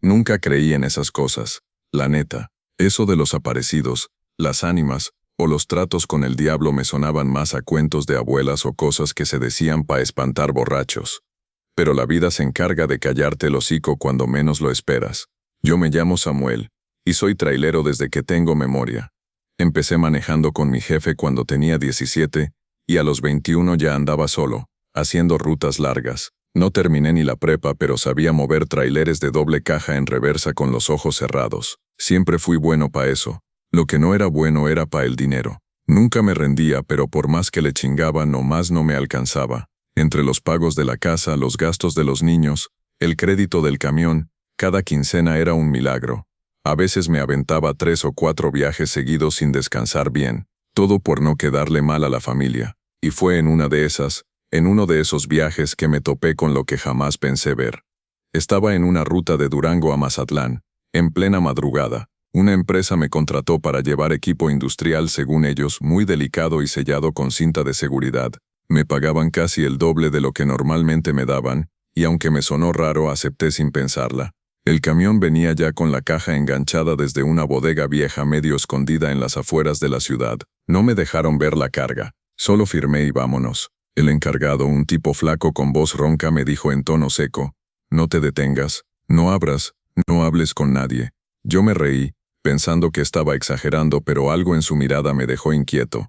Nunca creí en esas cosas, la neta. Eso de los aparecidos, las ánimas, o los tratos con el diablo me sonaban más a cuentos de abuelas o cosas que se decían para espantar borrachos. Pero la vida se encarga de callarte el hocico cuando menos lo esperas. Yo me llamo Samuel, y soy trailero desde que tengo memoria. Empecé manejando con mi jefe cuando tenía 17, y a los 21 ya andaba solo, haciendo rutas largas. No terminé ni la prepa, pero sabía mover traileres de doble caja en reversa con los ojos cerrados. Siempre fui bueno pa' eso. Lo que no era bueno era pa' el dinero. Nunca me rendía, pero por más que le chingaba, nomás no me alcanzaba. Entre los pagos de la casa, los gastos de los niños, el crédito del camión, cada quincena era un milagro. A veces me aventaba 3 o 4 viajes seguidos sin descansar bien, todo por no quedarle mal a la familia. Y fue en uno de esos viajes que me topé con lo que jamás pensé ver. Estaba en una ruta de Durango a Mazatlán, en plena madrugada. Una empresa me contrató para llevar equipo industrial, según ellos, muy delicado y sellado con cinta de seguridad. Me pagaban casi el doble de lo que normalmente me daban, y aunque me sonó raro, acepté sin pensarla. El camión venía ya con la caja enganchada desde una bodega vieja medio escondida en las afueras de la ciudad. No me dejaron ver la carga, solo firmé y vámonos. El encargado, un tipo flaco con voz ronca, me dijo en tono seco: «No te detengas, no abras, no hables con nadie». Yo me reí, pensando que estaba exagerando, pero algo en su mirada me dejó inquieto.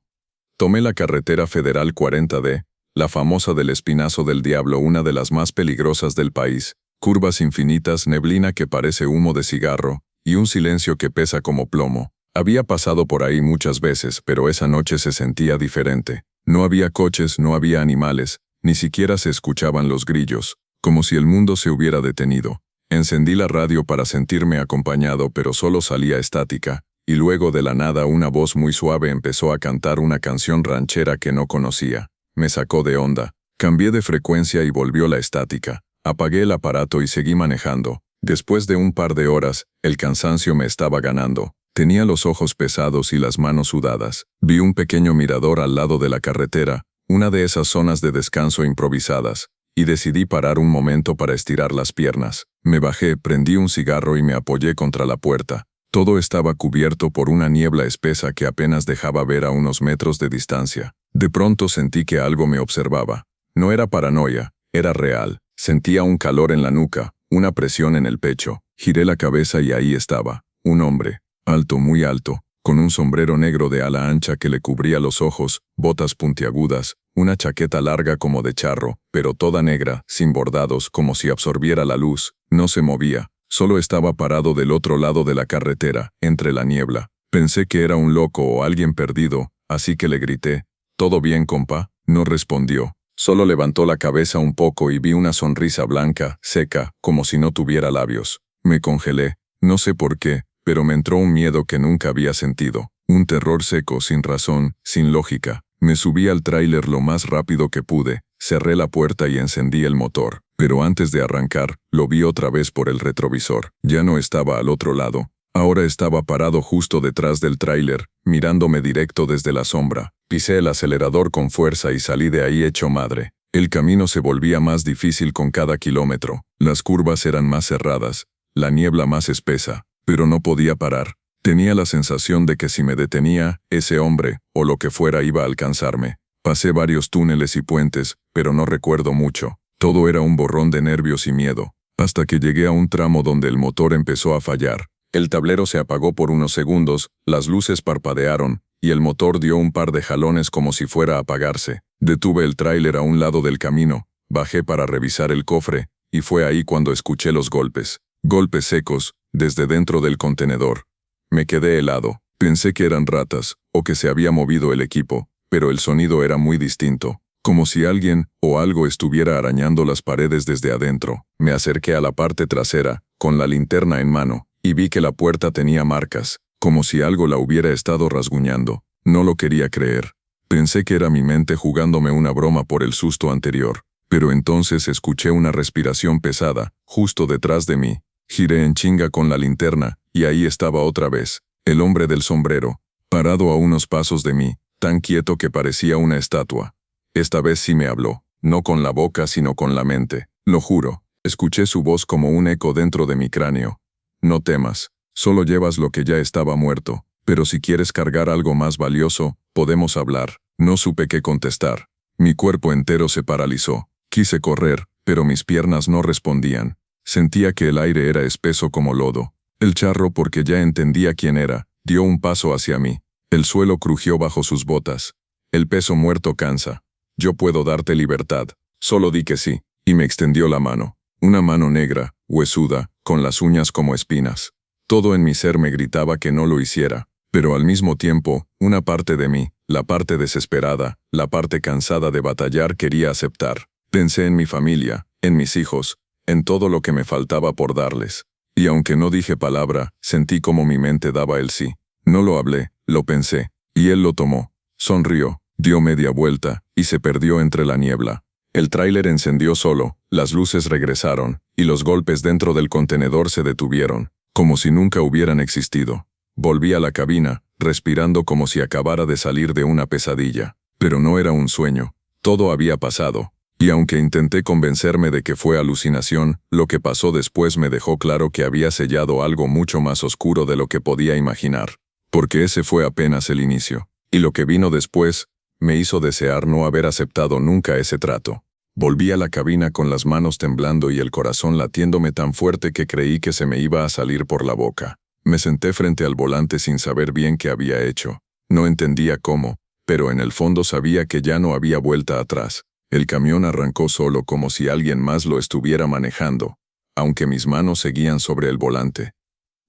Tomé la carretera federal 40D, la famosa del Espinazo del Diablo, una de las más peligrosas del país. Curvas infinitas, neblina que parece humo de cigarro, y un silencio que pesa como plomo. Había pasado por ahí muchas veces, pero esa noche se sentía diferente. No había coches, no había animales, ni siquiera se escuchaban los grillos, como si el mundo se hubiera detenido. Encendí la radio para sentirme acompañado, pero solo salía estática, y luego de la nada una voz muy suave empezó a cantar una canción ranchera que no conocía. Me sacó de onda. Cambié de frecuencia y volvió la estática. Apagué el aparato y seguí manejando. Después de un par de horas, el cansancio me estaba ganando. Tenía los ojos pesados y las manos sudadas. Vi un pequeño mirador al lado de la carretera, una de esas zonas de descanso improvisadas, y decidí parar un momento para estirar las piernas. Me bajé, prendí un cigarro y me apoyé contra la puerta. Todo estaba cubierto por una niebla espesa que apenas dejaba ver a unos metros de distancia. De pronto sentí que algo me observaba. No era paranoia, era real. Sentía un calor en la nuca, una presión en el pecho. Giré la cabeza y ahí estaba, un hombre, alto, muy alto, con un sombrero negro de ala ancha que le cubría los ojos, botas puntiagudas, una chaqueta larga como de charro, pero toda negra, sin bordados, como si absorbiera la luz. No se movía, solo estaba parado del otro lado de la carretera, entre la niebla. Pensé que era un loco o alguien perdido, así que le grité: «¿Todo bien, compa?». No respondió. Solo levantó la cabeza un poco y vi una sonrisa blanca, seca, como si no tuviera labios. Me congelé. No sé por qué, pero me entró un miedo que nunca había sentido. Un terror seco, sin razón, sin lógica. Me subí al tráiler lo más rápido que pude, cerré la puerta y encendí el motor. Pero antes de arrancar, lo vi otra vez por el retrovisor. Ya no estaba al otro lado. Ahora estaba parado justo detrás del tráiler, mirándome directo desde la sombra. Pisé el acelerador con fuerza y salí de ahí hecho madre. El camino se volvía más difícil con cada kilómetro. Las curvas eran más cerradas, la niebla más espesa, pero no podía parar. Tenía la sensación de que si me detenía, ese hombre, o lo que fuera, iba a alcanzarme. Pasé varios túneles y puentes, pero no recuerdo mucho. Todo era un borrón de nervios y miedo, hasta que llegué a un tramo donde el motor empezó a fallar. El tablero se apagó por unos segundos, las luces parpadearon, y el motor dio un par de jalones como si fuera a apagarse. Detuve el tráiler a un lado del camino, bajé para revisar el cofre, y fue ahí cuando escuché los golpes. Golpes secos, desde dentro del contenedor. Me quedé helado. Pensé que eran ratas, o que se había movido el equipo, pero el sonido era muy distinto, como si alguien o algo estuviera arañando las paredes desde adentro. Me acerqué a la parte trasera, con la linterna en mano, y vi que la puerta tenía marcas, como si algo la hubiera estado rasguñando. No lo quería creer. Pensé que era mi mente jugándome una broma por el susto anterior, pero entonces escuché una respiración pesada, justo detrás de mí. Giré en chinga con la linterna, y ahí estaba otra vez, el hombre del sombrero, parado a unos pasos de mí, tan quieto que parecía una estatua. Esta vez sí me habló, no con la boca sino con la mente. Lo juro, Escuché su voz como un eco dentro de mi cráneo. No temas, solo llevas lo que ya estaba muerto, pero si quieres cargar algo más valioso, podemos hablar. No supe qué contestar. Mi cuerpo entero se paralizó. Quise correr, pero mis piernas no respondían. Sentía que el aire era espeso como lodo. El charro, porque ya entendía quién era, dio un paso hacia mí. El suelo crujió bajo sus botas. El peso muerto cansa. Yo puedo darte libertad. Solo di que sí, y me extendió la mano. Una mano negra, huesuda, con las uñas como espinas. Todo en mi ser me gritaba que no lo hiciera, pero al mismo tiempo, una parte de mí, la parte desesperada, la parte cansada de batallar quería aceptar. Pensé en mi familia, en mis hijos, en todo lo que me faltaba por darles. Y aunque no dije palabra, sentí como mi mente daba el sí. No lo hablé, lo pensé, y él lo tomó. Sonrió, dio media vuelta, y se perdió entre la niebla. El tráiler encendió solo, las luces regresaron, y los golpes dentro del contenedor se detuvieron, como si nunca hubieran existido. Volví a la cabina, respirando como si acabara de salir de una pesadilla. Pero no era un sueño. Todo había pasado. Y aunque intenté convencerme de que fue alucinación, lo que pasó después me dejó claro que había sellado algo mucho más oscuro de lo que podía imaginar. Porque ese fue apenas el inicio. Y lo que vino después, me hizo desear no haber aceptado nunca ese trato. Volví a la cabina con las manos temblando y el corazón latiéndome tan fuerte que creí que se me iba a salir por la boca. Me senté frente al volante sin saber bien qué había hecho. No entendía cómo, pero en el fondo sabía que ya no había vuelta atrás. El camión arrancó solo como si alguien más lo estuviera manejando, aunque mis manos seguían sobre el volante.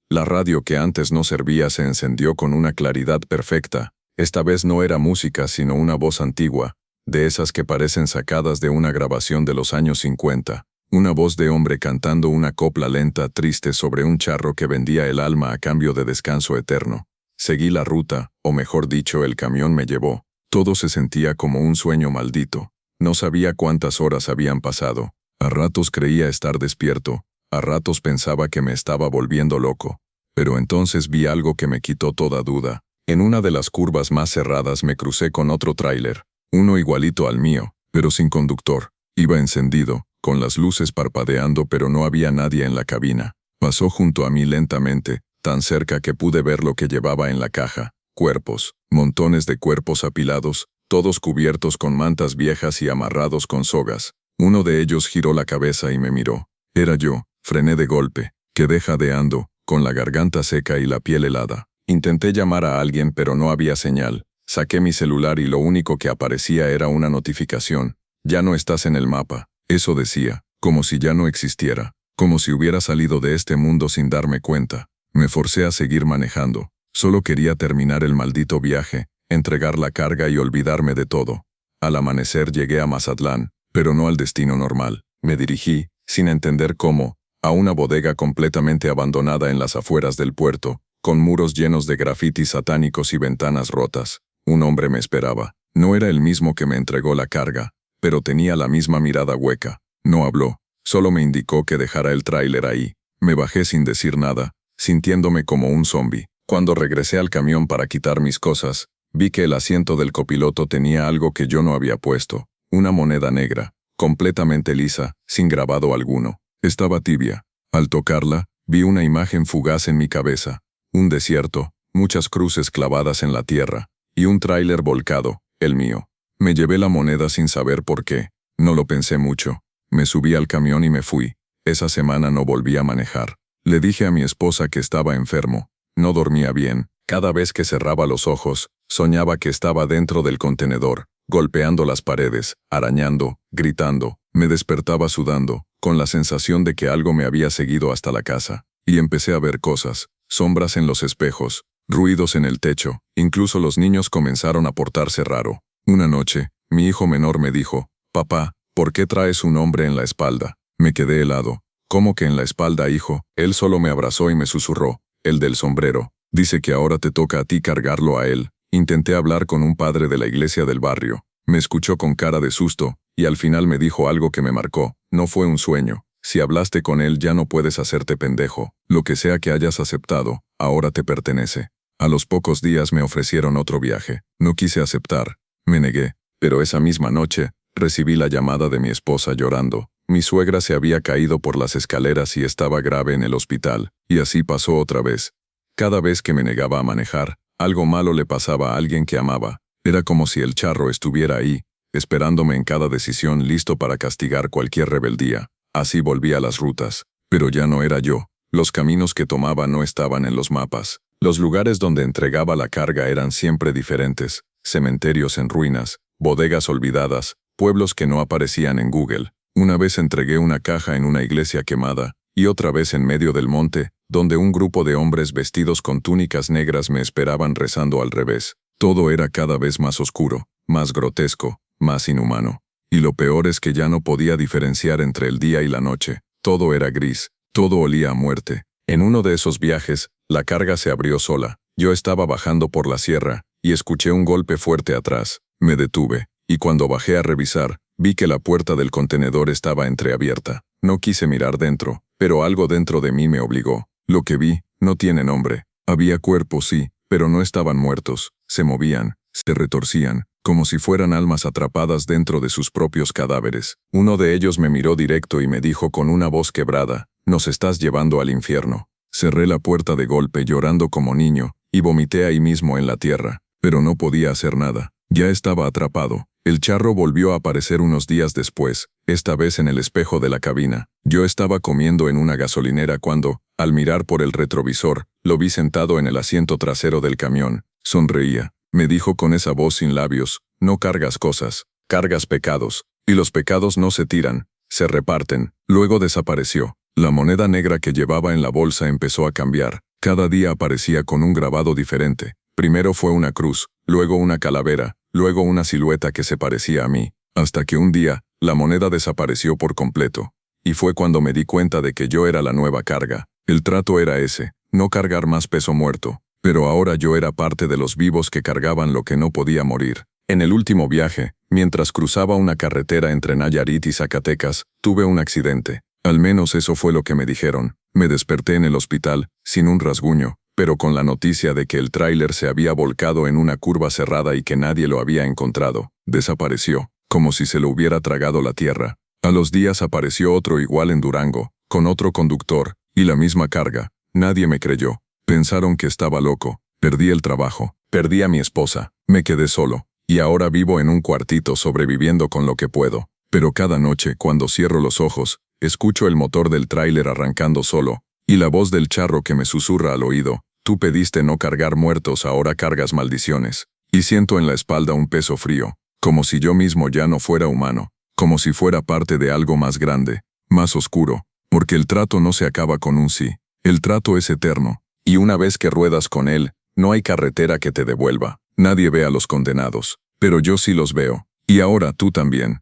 La radio que antes no servía se encendió con una claridad perfecta. Esta vez no era música sino una voz antigua, de esas que parecen sacadas de una grabación de los años 50. Una voz de hombre cantando una copla lenta, triste sobre un charro que vendía el alma a cambio de descanso eterno. Seguí la ruta, o mejor dicho, el camión me llevó. Todo se sentía como un sueño maldito. No sabía cuántas horas habían pasado. A ratos creía estar despierto, a ratos pensaba que me estaba volviendo loco. Pero entonces vi algo que me quitó toda duda. En una de las curvas más cerradas me crucé con otro tráiler, uno igualito al mío, pero sin conductor. Iba encendido, con las luces parpadeando, pero no había nadie en la cabina. Pasó junto a mí lentamente, tan cerca que pude ver lo que llevaba en la caja. Cuerpos, montones de cuerpos apilados, todos cubiertos con mantas viejas y amarrados con sogas. Uno de ellos giró la cabeza y me miró. Era yo. Frené de golpe, quedé jadeando, con la garganta seca y la piel helada. Intenté llamar a alguien pero no había señal. Saqué mi celular y lo único que aparecía era una notificación. Ya no estás en el mapa. Eso decía, como si ya no existiera, como si hubiera salido de este mundo sin darme cuenta. Me forcé a seguir manejando. Solo quería terminar el maldito viaje, entregar la carga y olvidarme de todo. Al amanecer llegué a Mazatlán, pero no al destino normal. Me dirigí, sin entender cómo, a una bodega completamente abandonada en las afueras del puerto, con muros llenos de grafitis satánicos y ventanas rotas. Un hombre me esperaba. No era el mismo que me entregó la carga, pero tenía la misma mirada hueca. No habló, solo me indicó que dejara el tráiler ahí. Me bajé sin decir nada, sintiéndome como un zombi. Cuando regresé al camión para quitar mis cosas, vi que el asiento del copiloto tenía algo que yo no había puesto, una moneda negra, completamente lisa, sin grabado alguno. Estaba tibia. Al tocarla, vi una imagen fugaz en mi cabeza. Un desierto, muchas cruces clavadas en la tierra, y un tráiler volcado, el mío. Me llevé la moneda sin saber por qué. No lo pensé mucho. Me subí al camión y me fui. Esa semana no volví a manejar. Le dije a mi esposa que estaba enfermo. No dormía bien. Cada vez que cerraba los ojos, soñaba que estaba dentro del contenedor, golpeando las paredes, arañando, gritando. Me despertaba sudando, con la sensación de que algo me había seguido hasta la casa. Y empecé a ver cosas, sombras en los espejos, ruidos en el techo. Incluso los niños comenzaron a portarse raro. Una noche, mi hijo menor me dijo, «Papá, ¿por qué traes un hombre en la espalda?» Me quedé helado. «¿Cómo que en la espalda, hijo?» Él solo me abrazó y me susurró, «El del sombrero. Dice que ahora te toca a ti cargarlo a él». Intenté hablar con un padre de la iglesia del barrio. Me escuchó con cara de susto, y al final me dijo algo que me marcó. «No fue un sueño. Si hablaste con él ya no puedes hacerte pendejo. Lo que sea que hayas aceptado, ahora te pertenece». A los pocos días me ofrecieron otro viaje. No quise aceptar. Me negué. Pero esa misma noche, recibí la llamada de mi esposa llorando. Mi suegra se había caído por las escaleras y estaba grave en el hospital, y así pasó otra vez. Cada vez que me negaba a manejar, algo malo le pasaba a alguien que amaba. Era como si el charro estuviera ahí, esperándome en cada decisión, listo para castigar cualquier rebeldía. Así volví a las rutas. Pero ya no era yo. Los caminos que tomaba no estaban en los mapas. Los lugares donde entregaba la carga eran siempre diferentes. Cementerios en ruinas, bodegas olvidadas, pueblos que no aparecían en Google. Una vez entregué una caja en una iglesia quemada, y otra vez en medio del monte, donde un grupo de hombres vestidos con túnicas negras me esperaban rezando al revés. Todo era cada vez más oscuro, más grotesco, más inhumano. Y lo peor es que ya no podía diferenciar entre el día y la noche. Todo era gris, todo olía a muerte. En uno de esos viajes, la carga se abrió sola. Yo estaba bajando por la sierra, y escuché un golpe fuerte atrás. Me detuve, y cuando bajé a revisar, vi que la puerta del contenedor estaba entreabierta. No quise mirar dentro, pero algo dentro de mí me obligó. Lo que vi no tiene nombre. Había cuerpos, sí, pero no estaban muertos. Se movían, se retorcían, como si fueran almas atrapadas dentro de sus propios cadáveres. Uno de ellos me miró directo y me dijo con una voz quebrada: «Nos estás llevando al infierno». Cerré la puerta de golpe llorando como niño, y vomité ahí mismo en la tierra. Pero no podía hacer nada. Ya estaba atrapado. El charro volvió a aparecer unos días después, esta vez en el espejo de la cabina. Yo estaba comiendo en una gasolinera cuando, al mirar por el retrovisor, lo vi sentado en el asiento trasero del camión. Sonreía. Me dijo con esa voz sin labios: «No cargas cosas, cargas pecados. Y los pecados no se tiran, se reparten». Luego desapareció. La moneda negra que llevaba en la bolsa empezó a cambiar. Cada día aparecía con un grabado diferente. Primero fue una cruz, luego una calavera, luego una silueta que se parecía a mí, hasta que un día, la moneda desapareció por completo. Y fue cuando me di cuenta de que yo era la nueva carga. El trato era ese, no cargar más peso muerto. Pero ahora yo era parte de los vivos que cargaban lo que no podía morir. En el último viaje, mientras cruzaba una carretera entre Nayarit y Zacatecas, tuve un accidente. Al menos eso fue lo que me dijeron. Me desperté en el hospital, sin un rasguño, pero con la noticia de que el tráiler se había volcado en una curva cerrada y que nadie lo había encontrado. Desapareció, como si se lo hubiera tragado la tierra. A los días apareció otro igual en Durango, con otro conductor, y la misma carga. Nadie me creyó. Pensaron que estaba loco. Perdí el trabajo, perdí a mi esposa, me quedé solo, y ahora vivo en un cuartito sobreviviendo con lo que puedo. Pero cada noche, cuando cierro los ojos, escucho el motor del tráiler arrancando solo, y la voz del charro que me susurra al oído: «Tú pediste no cargar muertos, ahora cargas maldiciones». Y siento en la espalda un peso frío, como si yo mismo ya no fuera humano, como si fuera parte de algo más grande, más oscuro, porque el trato no se acaba con un sí. El trato es eterno. Y una vez que ruedas con él, no hay carretera que te devuelva. Nadie ve a los condenados, pero yo sí los veo. Y ahora tú también.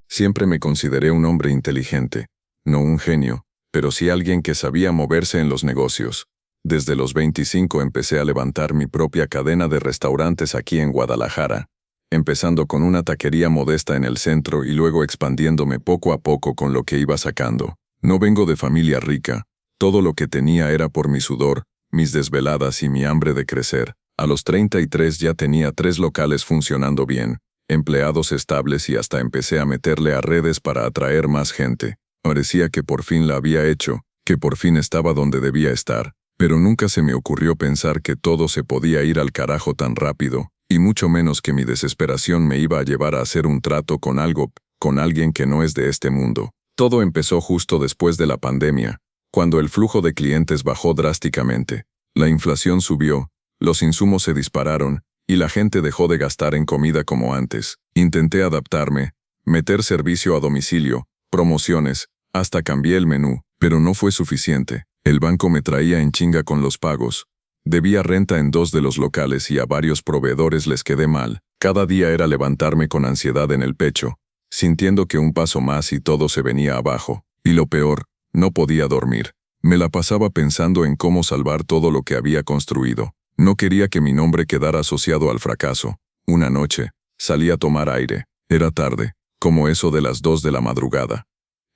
Siempre me consideré un hombre inteligente, no un genio, pero sí alguien que sabía moverse en los negocios. Desde los 25 empecé a levantar mi propia cadena de restaurantes aquí en Guadalajara, empezando con una taquería modesta en el centro y luego expandiéndome poco a poco con lo que iba sacando. No vengo de familia rica. Todo lo que tenía era por mi sudor, mis desveladas y mi hambre de crecer. A los 33 ya tenía 3 locales funcionando bien, empleados estables y hasta empecé a meterle a redes para atraer más gente. Parecía que por fin la había hecho, que por fin estaba donde debía estar. Pero nunca se me ocurrió pensar que todo se podía ir al carajo tan rápido. Y mucho menos que mi desesperación me iba a llevar a hacer un trato con alguien que no es de este mundo. Todo empezó justo después de la pandemia, cuando el flujo de clientes bajó drásticamente. La inflación subió, los insumos se dispararon, y la gente dejó de gastar en comida como antes. Intenté adaptarme, meter servicio a domicilio, promociones, hasta cambié el menú, pero no fue suficiente. El banco me traía en chinga con los pagos. Debía renta en 2 de los locales y a varios proveedores les quedé mal. Cada día era levantarme con ansiedad en el pecho, sintiendo que un paso más y todo se venía abajo. Y lo peor, no podía dormir. Me la pasaba pensando en cómo salvar todo lo que había construido. No quería que mi nombre quedara asociado al fracaso. Una noche, salí a tomar aire. Era tarde, como eso de las 2 de la madrugada.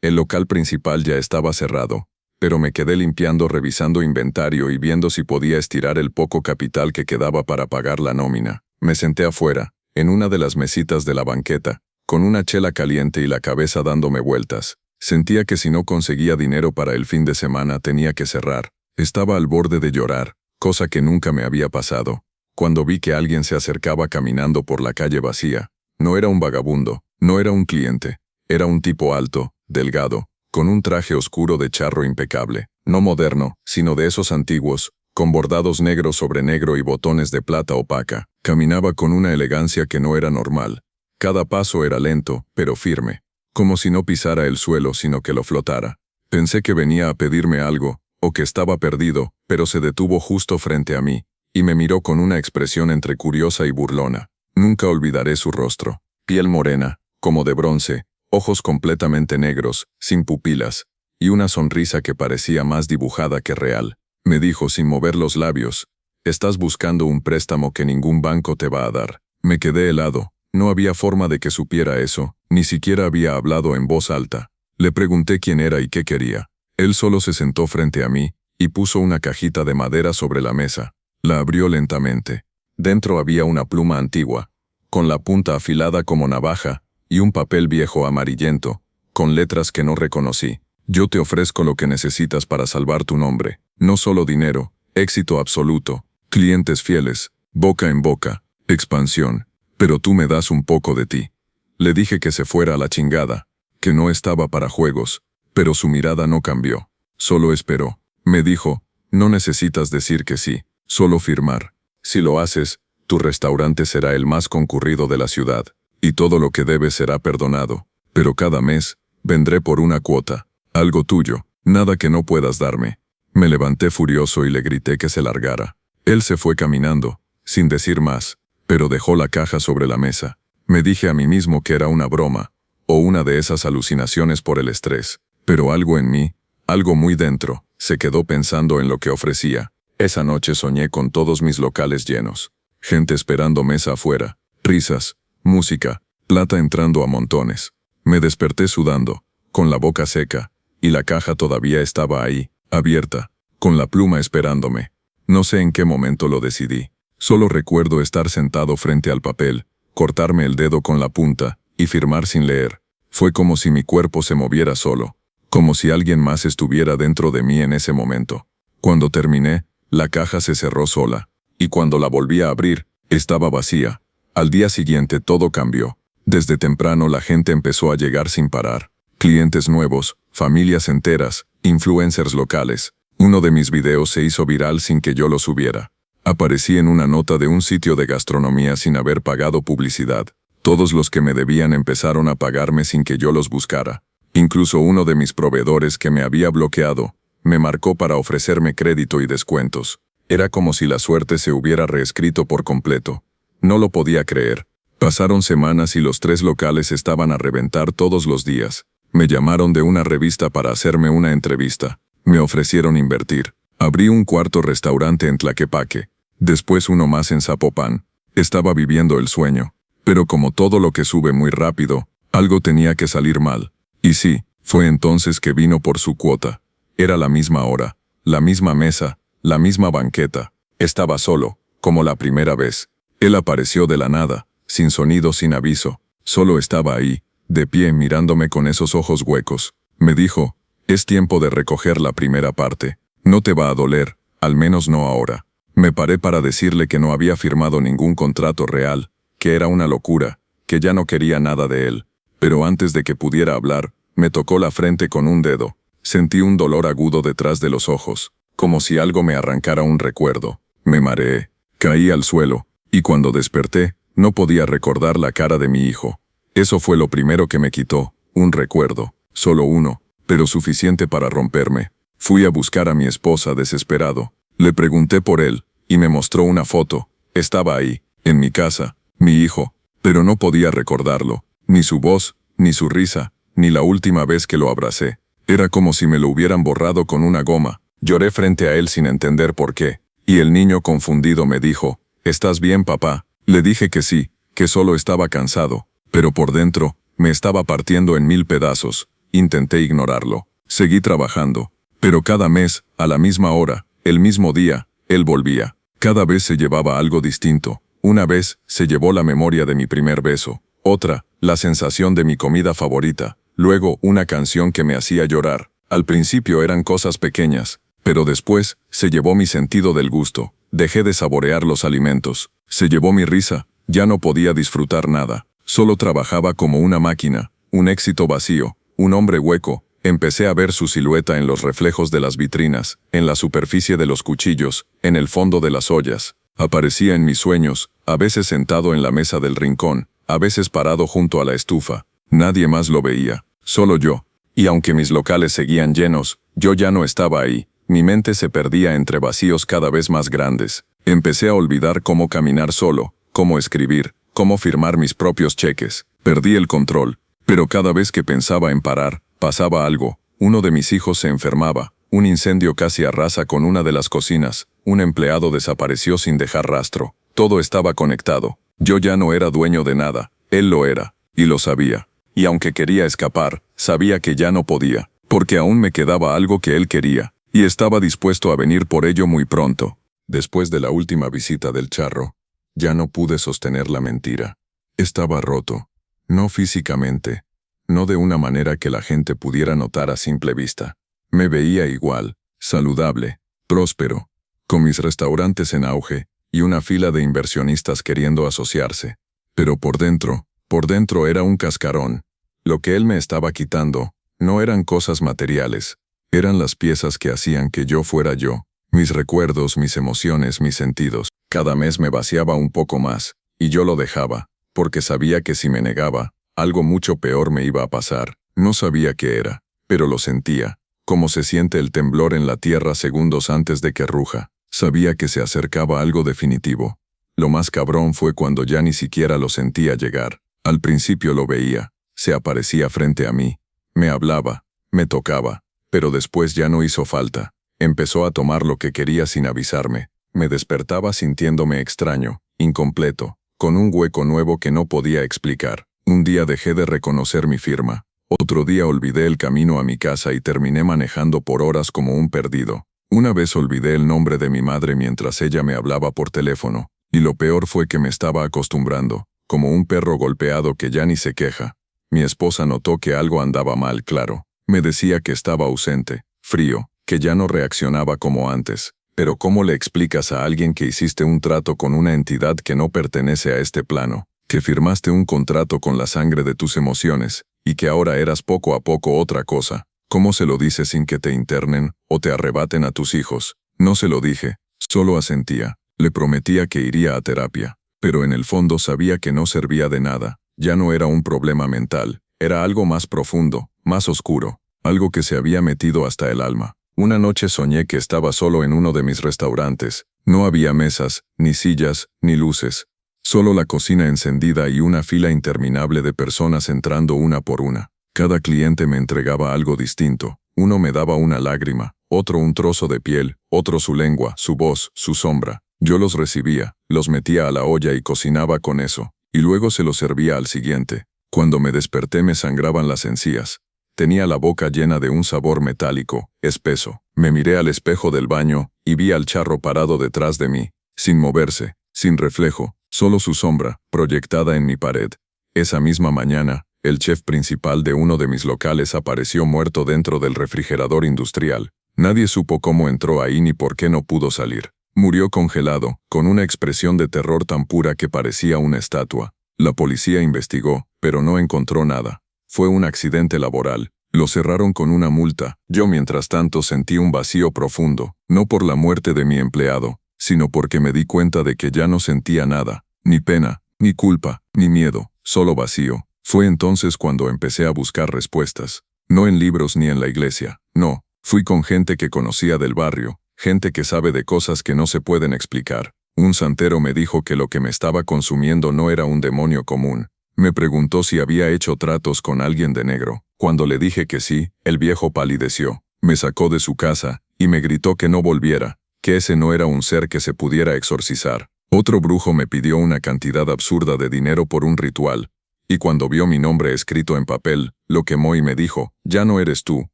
El local principal ya estaba cerrado, pero me quedé limpiando, revisando inventario y viendo si podía estirar el poco capital que quedaba para pagar la nómina. Me senté afuera, en una de las mesitas de la banqueta, con una chela caliente y la cabeza dándome vueltas. Sentía que si no conseguía dinero para el fin de semana tenía que cerrar. Estaba al borde de llorar, cosa que nunca me había pasado, cuando vi que alguien se acercaba caminando por la calle vacía. No era un vagabundo, no era un cliente, era un tipo alto, delgado, con un traje oscuro de charro impecable, no moderno, sino de esos antiguos, con bordados negros sobre negro y botones de plata opaca. Caminaba con una elegancia que no era normal. Cada paso era lento, pero firme, como si no pisara el suelo sino que lo flotara. Pensé que venía a pedirme algo, o que estaba perdido, pero se detuvo justo frente a mí, y me miró con una expresión entre curiosa y burlona. Nunca olvidaré su rostro. Piel morena, como de bronce, ojos completamente negros, sin pupilas, y una sonrisa que parecía más dibujada que real. Me dijo sin mover los labios: «Estás buscando un préstamo que ningún banco te va a dar». Me quedé helado. No había forma de que supiera eso, ni siquiera había hablado en voz alta. Le pregunté quién era y qué quería. Él solo se sentó frente a mí, y puso una cajita de madera sobre la mesa. La abrió lentamente. Dentro había una pluma antigua, con la punta afilada como navaja, y un papel viejo amarillento, con letras que no reconocí. «Yo te ofrezco lo que necesitas para salvar tu nombre. No solo dinero, éxito absoluto, clientes fieles, boca en boca, expansión. Pero tú me das un poco de ti». Le dije que se fuera a la chingada, que no estaba para juegos, pero su mirada no cambió. Solo esperó. Me dijo: «No necesitas decir que sí, solo firmar. Si lo haces, tu restaurante será el más concurrido de la ciudad, y todo lo que debes será perdonado. Pero cada mes, vendré por una cuota, algo tuyo, nada que no puedas darme». Me levanté furioso y le grité que se largara. Él se fue caminando, sin decir más, pero dejó la caja sobre la mesa. Me dije a mí mismo que era una broma, o una de esas alucinaciones por el estrés. Pero algo en mí, algo muy dentro, se quedó pensando en lo que ofrecía. Esa noche soñé con todos mis locales llenos. Gente esperando mesa afuera, risas, música, plata entrando a montones. Me desperté sudando, con la boca seca, y la caja todavía estaba ahí, abierta, con la pluma esperándome. No sé en qué momento lo decidí. Solo recuerdo estar sentado frente al papel, cortarme el dedo con la punta, y firmar sin leer. Fue como si mi cuerpo se moviera solo, como si alguien más estuviera dentro de mí en ese momento. Cuando terminé, la caja se cerró sola, y cuando la volví a abrir, estaba vacía. Al día siguiente todo cambió. Desde temprano la gente empezó a llegar sin parar. Clientes nuevos, familias enteras, influencers locales. Uno de mis videos se hizo viral sin que yo lo subiera. Aparecí en una nota de un sitio de gastronomía sin haber pagado publicidad. Todos los que me debían empezaron a pagarme sin que yo los buscara. Incluso uno de mis proveedores que me había bloqueado, me marcó para ofrecerme crédito y descuentos. Era como si la suerte se hubiera reescrito por completo. No lo podía creer. Pasaron semanas y los 3 locales estaban a reventar todos los días. Me llamaron de una revista para hacerme una entrevista. Me ofrecieron invertir. Abrí un cuarto restaurante en Tlaquepaque. Después uno más en Zapopan. Estaba viviendo el sueño. Pero como todo lo que sube muy rápido, algo tenía que salir mal. Y sí, fue entonces que vino por su cuota. Era la misma hora, la misma mesa, la misma banqueta. Estaba solo, como la primera vez. Él apareció de la nada, sin sonido, sin aviso. Solo estaba ahí, de pie mirándome con esos ojos huecos. Me dijo: «Es tiempo de recoger la primera parte. No te va a doler, al menos no ahora». Me paré para decirle que no había firmado ningún contrato real, que era una locura, que ya no quería nada de él. Pero antes de que pudiera hablar, me tocó la frente con un dedo. Sentí un dolor agudo detrás de los ojos, como si algo me arrancara un recuerdo. Me mareé, caí al suelo, y cuando desperté, no podía recordar la cara de mi hijo. Eso fue lo primero que me quitó, un recuerdo, solo uno, pero suficiente para romperme. Fui a buscar a mi esposa desesperado. Le pregunté por él, y me mostró una foto. Estaba ahí, en mi casa, mi hijo, pero no podía recordarlo, ni su voz, ni su risa, ni la última vez que lo abracé. Era como si me lo hubieran borrado con una goma. Lloré frente a él sin entender por qué, y el niño confundido me dijo: «¿Estás bien, papá?». Le dije que sí, que solo estaba cansado, pero por dentro, me estaba partiendo en 1000 pedazos. Intenté ignorarlo. Seguí trabajando, pero cada mes, a la misma hora, el mismo día, él volvía. Cada vez se llevaba algo distinto, Una vez, se llevó la memoria de mi primer beso. Otra, la sensación de mi comida favorita. Luego, una canción que me hacía llorar. Al principio eran cosas pequeñas, pero después, se llevó mi sentido del gusto. Dejé de saborear los alimentos. Se llevó mi risa. Ya no podía disfrutar nada. Solo trabajaba como una máquina. Un éxito vacío. Un hombre hueco. Empecé a ver su silueta en los reflejos de las vitrinas, en la superficie de los cuchillos, en el fondo de las ollas. Aparecía en mis sueños, a veces sentado en la mesa del rincón, a veces parado junto a la estufa. Nadie más lo veía, solo yo. Y aunque mis locales seguían llenos, yo ya no estaba ahí. Mi mente se perdía entre vacíos cada vez más grandes. Empecé a olvidar cómo caminar solo, cómo escribir, cómo firmar mis propios cheques. Perdí el control, pero cada vez que pensaba en parar, pasaba algo. Uno de mis hijos se enfermaba, un incendio casi arrasa con una de las cocinas, un empleado desapareció sin dejar rastro. Todo estaba conectado. Yo ya no era dueño de nada, él lo era, y lo sabía. Y aunque quería escapar, sabía que ya no podía, porque aún me quedaba algo que él quería, y estaba dispuesto a venir por ello muy pronto. Después de la última visita del charro, ya no pude sostener la mentira. Estaba roto, no físicamente, no de una manera que la gente pudiera notar a simple vista. Me veía igual, saludable, próspero, con mis restaurantes en auge y una fila de inversionistas queriendo asociarse. Pero por dentro era un cascarón. Lo que él me estaba quitando no eran cosas materiales, eran las piezas que hacían que yo fuera yo, mis recuerdos, mis emociones, mis sentidos. Cada mes me vaciaba un poco más, y yo lo dejaba, porque sabía que si me negaba, algo mucho peor me iba a pasar. No sabía qué era, pero lo sentía, como se siente el temblor en la tierra segundos antes de que ruja. Sabía que se acercaba algo definitivo. Lo más cabrón fue cuando ya ni siquiera lo sentía llegar. Al principio lo veía, se aparecía frente a mí, me hablaba, me tocaba, pero después ya no hizo falta. Empezó a tomar lo que quería sin avisarme. Me despertaba sintiéndome extraño, incompleto, con un hueco nuevo que no podía explicar. Un día dejé de reconocer mi firma. Otro día olvidé el camino a mi casa y terminé manejando por horas como un perdido. Una vez olvidé el nombre de mi madre mientras ella me hablaba por teléfono, y lo peor fue que me estaba acostumbrando, como un perro golpeado que ya ni se queja. Mi esposa notó que algo andaba mal, claro. Me decía que estaba ausente, frío, que ya no reaccionaba como antes. Pero ¿cómo le explicas a alguien que hiciste un trato con una entidad que no pertenece a este plano? Que firmaste un contrato con la sangre de tus emociones, y que ahora eras poco a poco otra cosa. ¿Cómo se lo dices sin que te internen o te arrebaten a tus hijos? No se lo dije, solo asentía. Le prometía que iría a terapia, pero en el fondo sabía que no servía de nada. Ya no era un problema mental, era algo más profundo, más oscuro, algo que se había metido hasta el alma. Una noche soñé que estaba solo en uno de mis restaurantes. No había mesas, ni sillas, ni luces. Solo la cocina encendida y una fila interminable de personas entrando una por una. Cada cliente me entregaba algo distinto. Uno me daba una lágrima, otro un trozo de piel, otro su lengua, su voz, su sombra. Yo los recibía, los metía a la olla y cocinaba con eso, y luego se los servía al siguiente. Cuando me desperté me sangraban las encías. Tenía la boca llena de un sabor metálico, espeso. Me miré al espejo del baño y vi al charro parado detrás de mí, sin moverse, sin reflejo. Solo su sombra, proyectada en mi pared. Esa misma mañana, el chef principal de uno de mis locales apareció muerto dentro del refrigerador industrial. Nadie supo cómo entró ahí ni por qué no pudo salir. Murió congelado, con una expresión de terror tan pura que parecía una estatua. La policía investigó, pero no encontró nada. Fue un accidente laboral. Lo cerraron con una multa. Yo mientras tanto sentí un vacío profundo, no por la muerte de mi empleado, sino porque me di cuenta de que ya no sentía nada, ni pena, ni culpa, ni miedo, solo vacío. Fue entonces cuando empecé a buscar respuestas. No en libros ni en la iglesia, no. Fui con gente que conocía del barrio, gente que sabe de cosas que no se pueden explicar. Un santero me dijo que lo que me estaba consumiendo no era un demonio común. Me preguntó si había hecho tratos con alguien de negro. Cuando le dije que sí, el viejo palideció. Me sacó de su casa y me gritó que no volviera, que ese no era un ser que se pudiera exorcizar. Otro brujo me pidió una cantidad absurda de dinero por un ritual, y cuando vio mi nombre escrito en papel, lo quemó y me dijo, ya no eres tú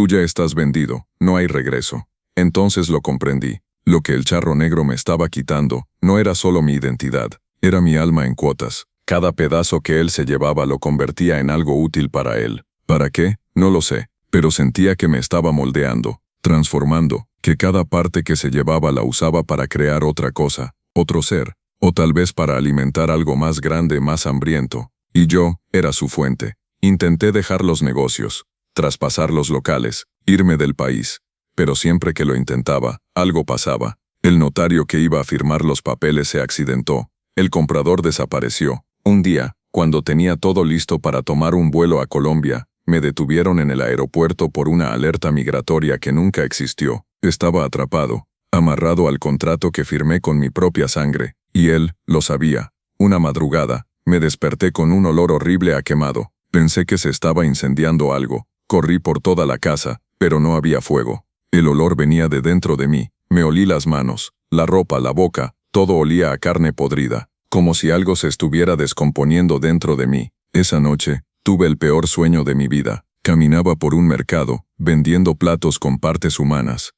ya estás vendido, no hay regreso. Entonces lo comprendí. Lo que el charro negro me estaba quitando no era solo mi identidad, Era mi alma en cuotas. Cada pedazo que él se llevaba lo convertía en algo útil para él. ¿Para qué? No lo sé, pero sentía que me estaba moldeando, transformando, que cada parte que se llevaba la usaba para crear otra cosa, otro ser, o tal vez para alimentar algo más grande, más hambriento. Y yo era su fuente. Intenté dejar los negocios, traspasar los locales, irme del país. Pero siempre que lo intentaba, algo pasaba. El notario que iba a firmar los papeles se accidentó. El comprador desapareció. Un día, cuando tenía todo listo para tomar un vuelo a Colombia, me detuvieron en el aeropuerto por una alerta migratoria que nunca existió. Estaba atrapado, amarrado al contrato que firmé con mi propia sangre, y él lo sabía. Una madrugada, me desperté con un olor horrible a quemado. Pensé que se estaba incendiando algo. Corrí por toda la casa, pero no había fuego. El olor venía de dentro de mí. Me olí las manos, la ropa, la boca, todo olía a carne podrida, como si algo se estuviera descomponiendo dentro de mí. Esa noche, tuve el peor sueño de mi vida. Caminaba por un mercado, vendiendo platos con partes humanas.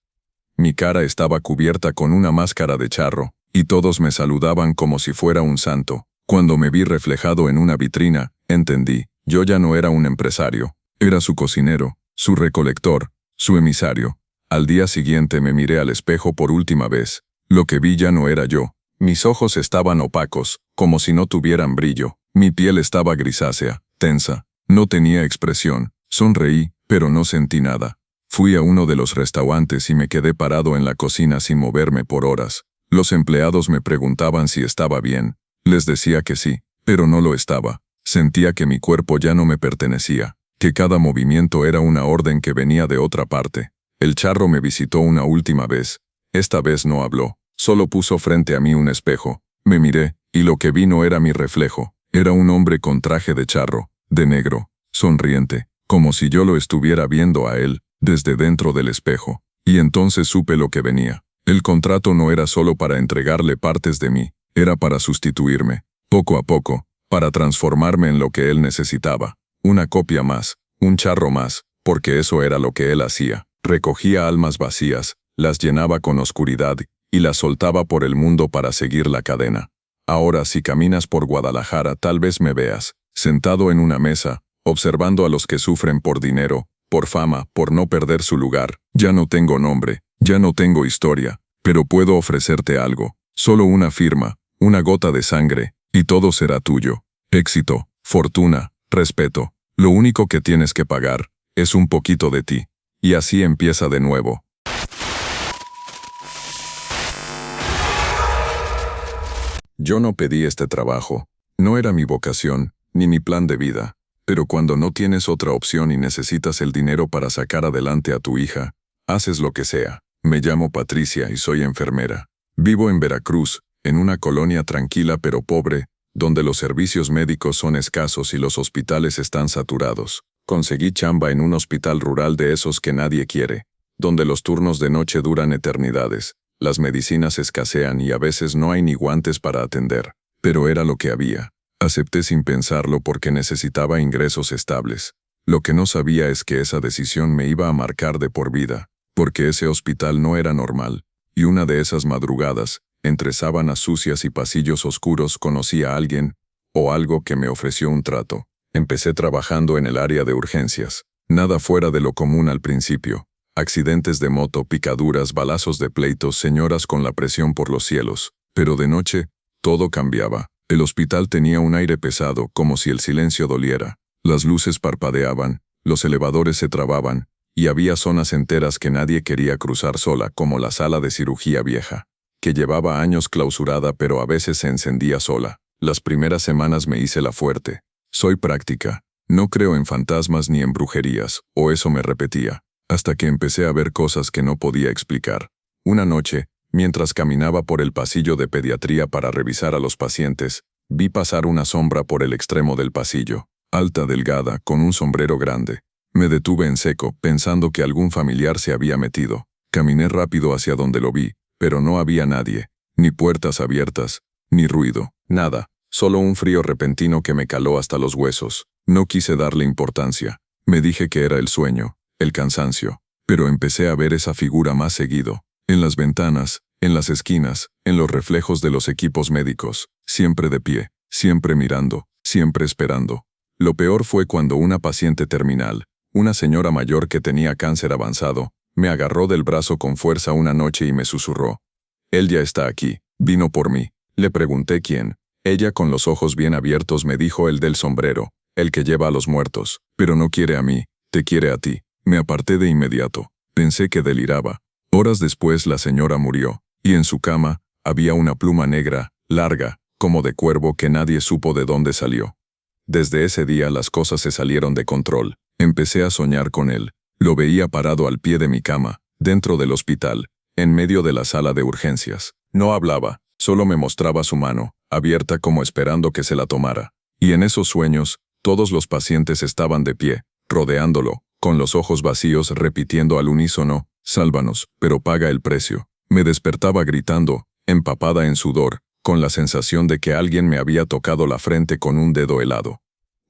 Mi cara estaba cubierta con una máscara de charro, y todos me saludaban como si fuera un santo. Cuando me vi reflejado en una vitrina, entendí, yo ya no era un empresario. Era su cocinero, su recolector, su emisario. Al día siguiente me miré al espejo por última vez. Lo que vi ya no era yo. Mis ojos estaban opacos, como si no tuvieran brillo. Mi piel estaba grisácea, tensa. No tenía expresión. Sonreí, pero no sentí nada. Fui a uno de los restaurantes y me quedé parado en la cocina sin moverme por horas. Los empleados me preguntaban si estaba bien. Les decía que sí, pero no lo estaba. Sentía que mi cuerpo ya no me pertenecía, que cada movimiento era una orden que venía de otra parte. El charro me visitó una última vez. Esta vez no habló, solo puso frente a mí un espejo. Me miré, y lo que vi no era mi reflejo. Era un hombre con traje de charro, de negro, sonriente, como si yo lo estuviera viendo a él, desde dentro del espejo. Y entonces supe lo que venía. El contrato no era solo para entregarle partes de mí, era para sustituirme, poco a poco, para transformarme en lo que él necesitaba. Una copia más, un charro más, porque eso era lo que él hacía. Recogía almas vacías, las llenaba con oscuridad, y las soltaba por el mundo para seguir la cadena. Ahora si caminas por Guadalajara tal vez me veas, sentado en una mesa, observando a los que sufren por dinero, por fama, por no perder su lugar. Ya no tengo nombre, ya no tengo historia, pero puedo ofrecerte algo, solo una firma, una gota de sangre, y todo será tuyo. Éxito, fortuna, respeto. Lo único que tienes que pagar es un poquito de ti. Y así empieza de nuevo. Yo no pedí este trabajo. No era mi vocación, ni mi plan de vida. Pero cuando no tienes otra opción y necesitas el dinero para sacar adelante a tu hija, haces lo que sea. Me llamo Patricia y soy enfermera. Vivo en Veracruz, en una colonia tranquila pero pobre, donde los servicios médicos son escasos y los hospitales están saturados. Conseguí chamba en un hospital rural de esos que nadie quiere, donde los turnos de noche duran eternidades, las medicinas escasean y a veces no hay ni guantes para atender. Pero era lo que había. Acepté sin pensarlo porque necesitaba ingresos estables. Lo que no sabía es que esa decisión me iba a marcar de por vida, porque ese hospital no era normal. Y una de esas madrugadas, entre sábanas sucias y pasillos oscuros, conocí a alguien, o algo que me ofreció un trato. Empecé trabajando en el área de urgencias. Nada fuera de lo común al principio. Accidentes de moto, picaduras, balazos de pleitos, señoras con la presión por los cielos. Pero de noche, todo cambiaba. El hospital tenía un aire pesado, como si el silencio doliera. Las luces parpadeaban, los elevadores se trababan, y había zonas enteras que nadie quería cruzar sola, como la sala de cirugía vieja, que llevaba años clausurada pero a veces se encendía sola. Las primeras semanas me hice la fuerte. Soy práctica. No creo en fantasmas ni en brujerías, o eso me repetía, hasta que empecé a ver cosas que no podía explicar. Una noche, mientras caminaba por el pasillo de pediatría para revisar a los pacientes, vi pasar una sombra por el extremo del pasillo, alta, delgada, con un sombrero grande. Me detuve en seco, pensando que algún familiar se había metido. Caminé rápido hacia donde lo vi, pero no había nadie, ni puertas abiertas, ni ruido, nada, solo un frío repentino que me caló hasta los huesos. No quise darle importancia. Me dije que era el sueño, el cansancio, pero empecé a ver esa figura más seguido. En las ventanas, en las esquinas, en los reflejos de los equipos médicos, siempre de pie, siempre mirando, siempre esperando. Lo peor fue cuando una paciente terminal, una señora mayor que tenía cáncer avanzado, me agarró del brazo con fuerza una noche y me susurró: «Él ya está aquí, vino por mí». Le pregunté quién. Ella, con los ojos bien abiertos, me dijo: «El del sombrero, el que lleva a los muertos, pero no quiere a mí, te quiere a ti». Me aparté de inmediato. Pensé que deliraba. Horas después la señora murió, y en su cama había una pluma negra, larga, como de cuervo, que nadie supo de dónde salió. Desde ese día las cosas se salieron de control. Empecé a soñar con él. Lo veía parado al pie de mi cama, dentro del hospital, en medio de la sala de urgencias. No hablaba, solo me mostraba su mano, abierta como esperando que se la tomara. Y en esos sueños, todos los pacientes estaban de pie, rodeándolo, con los ojos vacíos, repitiendo al unísono: «Sálvanos, pero paga el precio». Me despertaba gritando, empapada en sudor, con la sensación de que alguien me había tocado la frente con un dedo helado.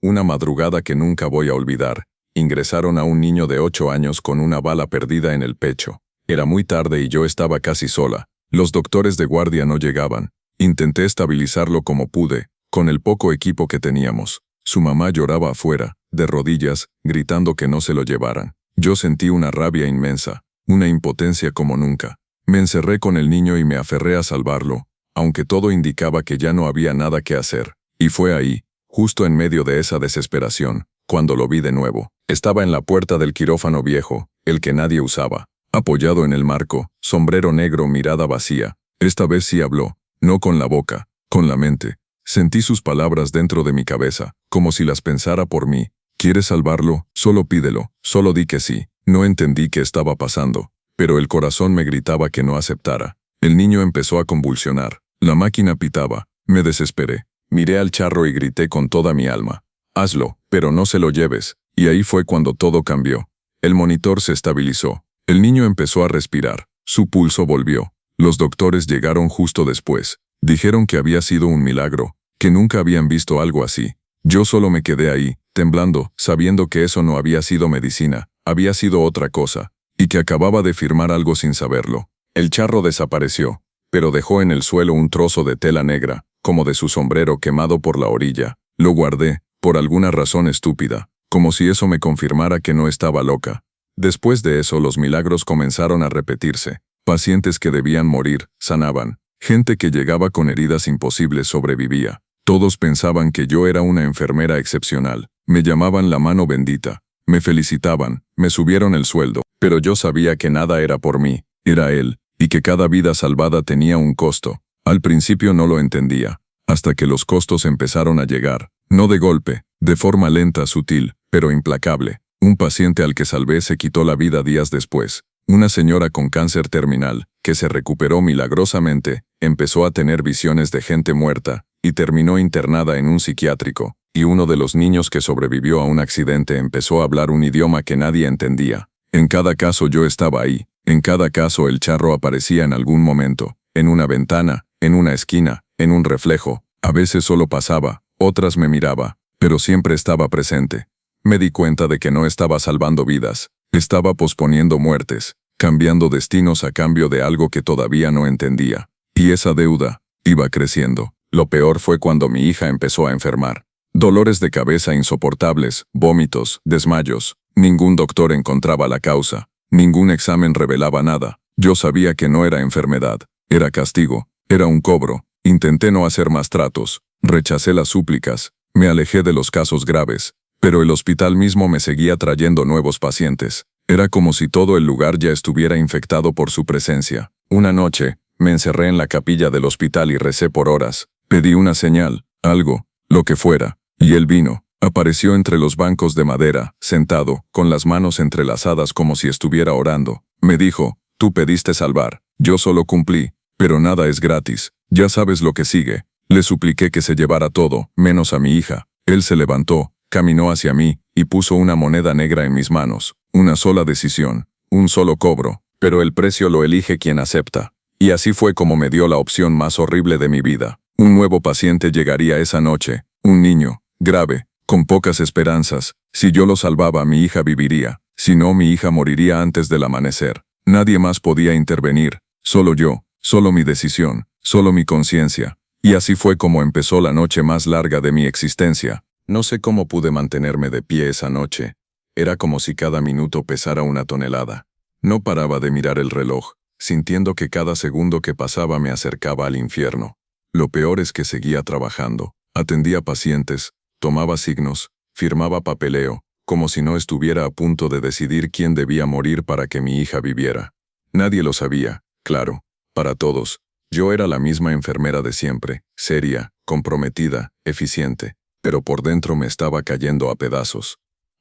Una madrugada que nunca voy a olvidar, ingresaron a un niño de 8 años con una bala perdida en el pecho. Era muy tarde y yo estaba casi sola. Los doctores de guardia no llegaban. Intenté estabilizarlo como pude, con el poco equipo que teníamos. Su mamá lloraba afuera, de rodillas, gritando que no se lo llevaran. Yo sentí una rabia inmensa, una impotencia como nunca. Me encerré con el niño y me aferré a salvarlo, aunque todo indicaba que ya no había nada que hacer. Y fue ahí, justo en medio de esa desesperación, cuando lo vi de nuevo. Estaba en la puerta del quirófano viejo, el que nadie usaba, apoyado en el marco, sombrero negro, mirada vacía. Esta vez sí habló, no con la boca, con la mente. Sentí sus palabras dentro de mi cabeza, como si las pensara por mí. ¿Quieres salvarlo? Solo pídelo, solo di que sí. No entendí qué estaba pasando, pero el corazón me gritaba que no aceptara. El niño empezó a convulsionar. La máquina pitaba. Me desesperé. Miré al charro y grité con toda mi alma: «Hazlo, pero no se lo lleves». Y ahí fue cuando todo cambió. El monitor se estabilizó. El niño empezó a respirar. Su pulso volvió. Los doctores llegaron justo después. Dijeron que había sido un milagro, que nunca habían visto algo así. Yo solo me quedé ahí, temblando, sabiendo que eso no había sido medicina, había sido otra cosa, y que acababa de firmar algo sin saberlo. El charro desapareció, pero dejó en el suelo un trozo de tela negra, como de su sombrero, quemado por la orilla. Lo guardé, por alguna razón estúpida, como si eso me confirmara que no estaba loca. Después de eso los milagros comenzaron a repetirse. Pacientes que debían morir, sanaban. Gente que llegaba con heridas imposibles sobrevivía. Todos pensaban que yo era una enfermera excepcional. Me llamaban la mano bendita. Me felicitaban, me subieron el sueldo. Pero yo sabía que nada era por mí, era él, y que cada vida salvada tenía un costo. Al principio no lo entendía, hasta que los costos empezaron a llegar. No de golpe, de forma lenta, sutil, pero implacable. Un paciente al que salvé se quitó la vida días después. Una señora con cáncer terminal, que se recuperó milagrosamente, empezó a tener visiones de gente muerta, y terminó internada en un psiquiátrico. Y uno de los niños que sobrevivió a un accidente empezó a hablar un idioma que nadie entendía. En cada caso yo estaba ahí. En cada caso el charro aparecía en algún momento, en una ventana, en una esquina, en un reflejo. A veces solo pasaba, otras me miraba, pero siempre estaba presente. Me di cuenta de que no estaba salvando vidas, estaba posponiendo muertes, cambiando destinos a cambio de algo que todavía no entendía. Y esa deuda iba creciendo. Lo peor fue cuando mi hija empezó a enfermar. Dolores de cabeza insoportables, vómitos, desmayos. Ningún doctor encontraba la causa. Ningún examen revelaba nada. Yo sabía que no era enfermedad, era castigo, era un cobro. Intenté no hacer más tratos, rechacé las súplicas, me alejé de los casos graves, pero el hospital mismo me seguía trayendo nuevos pacientes. Era como si todo el lugar ya estuviera infectado por su presencia. Una noche, me encerré en la capilla del hospital y recé por horas. Pedí una señal, algo, lo que fuera, y él vino. Apareció entre los bancos de madera, sentado, con las manos entrelazadas como si estuviera orando. Me dijo: «Tú pediste salvar, yo solo cumplí, pero nada es gratis, ya sabes lo que sigue». Le supliqué que se llevara todo, menos a mi hija. Él se levantó, caminó hacia mí, y puso una moneda negra en mis manos. Una sola decisión, un solo cobro, pero el precio lo elige quien acepta. Y así fue como me dio la opción más horrible de mi vida. Un nuevo paciente llegaría esa noche, un niño, grave, con pocas esperanzas. Si yo lo salvaba, mi hija viviría. Si no, mi hija moriría antes del amanecer. Nadie más podía intervenir, solo yo. solo mi decisión, solo mi conciencia. Y así fue como empezó la noche más larga de mi existencia. No sé cómo pude mantenerme de pie esa noche. Era como si cada minuto pesara una tonelada. No paraba de mirar el reloj, sintiendo que cada segundo que pasaba me acercaba al infierno. Lo peor es que seguía trabajando, atendía pacientes, tomaba signos, firmaba papeleo, como si no estuviera a punto de decidir quién debía morir para que mi hija viviera. Nadie lo sabía, claro, para todos. Yo era la misma enfermera de siempre, seria, comprometida, eficiente, pero por dentro me estaba cayendo a pedazos.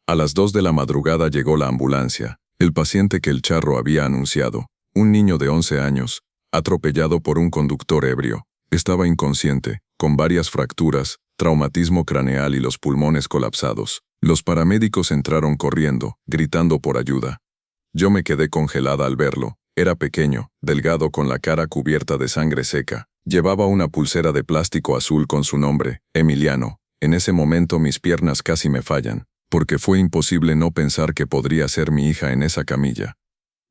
A las 2 de la madrugada llegó la ambulancia, el paciente que el charro había anunciado, un niño de 11 años, atropellado por un conductor ebrio. Estaba inconsciente, con varias fracturas, traumatismo craneal y los pulmones colapsados. Los paramédicos entraron corriendo, gritando por ayuda. Yo me quedé congelada al verlo. Era pequeño, delgado con la cara cubierta de sangre seca. Llevaba una pulsera de plástico azul con su nombre, Emiliano. En ese momento mis piernas casi me fallan, porque fue imposible no pensar que podría ser mi hija en esa camilla.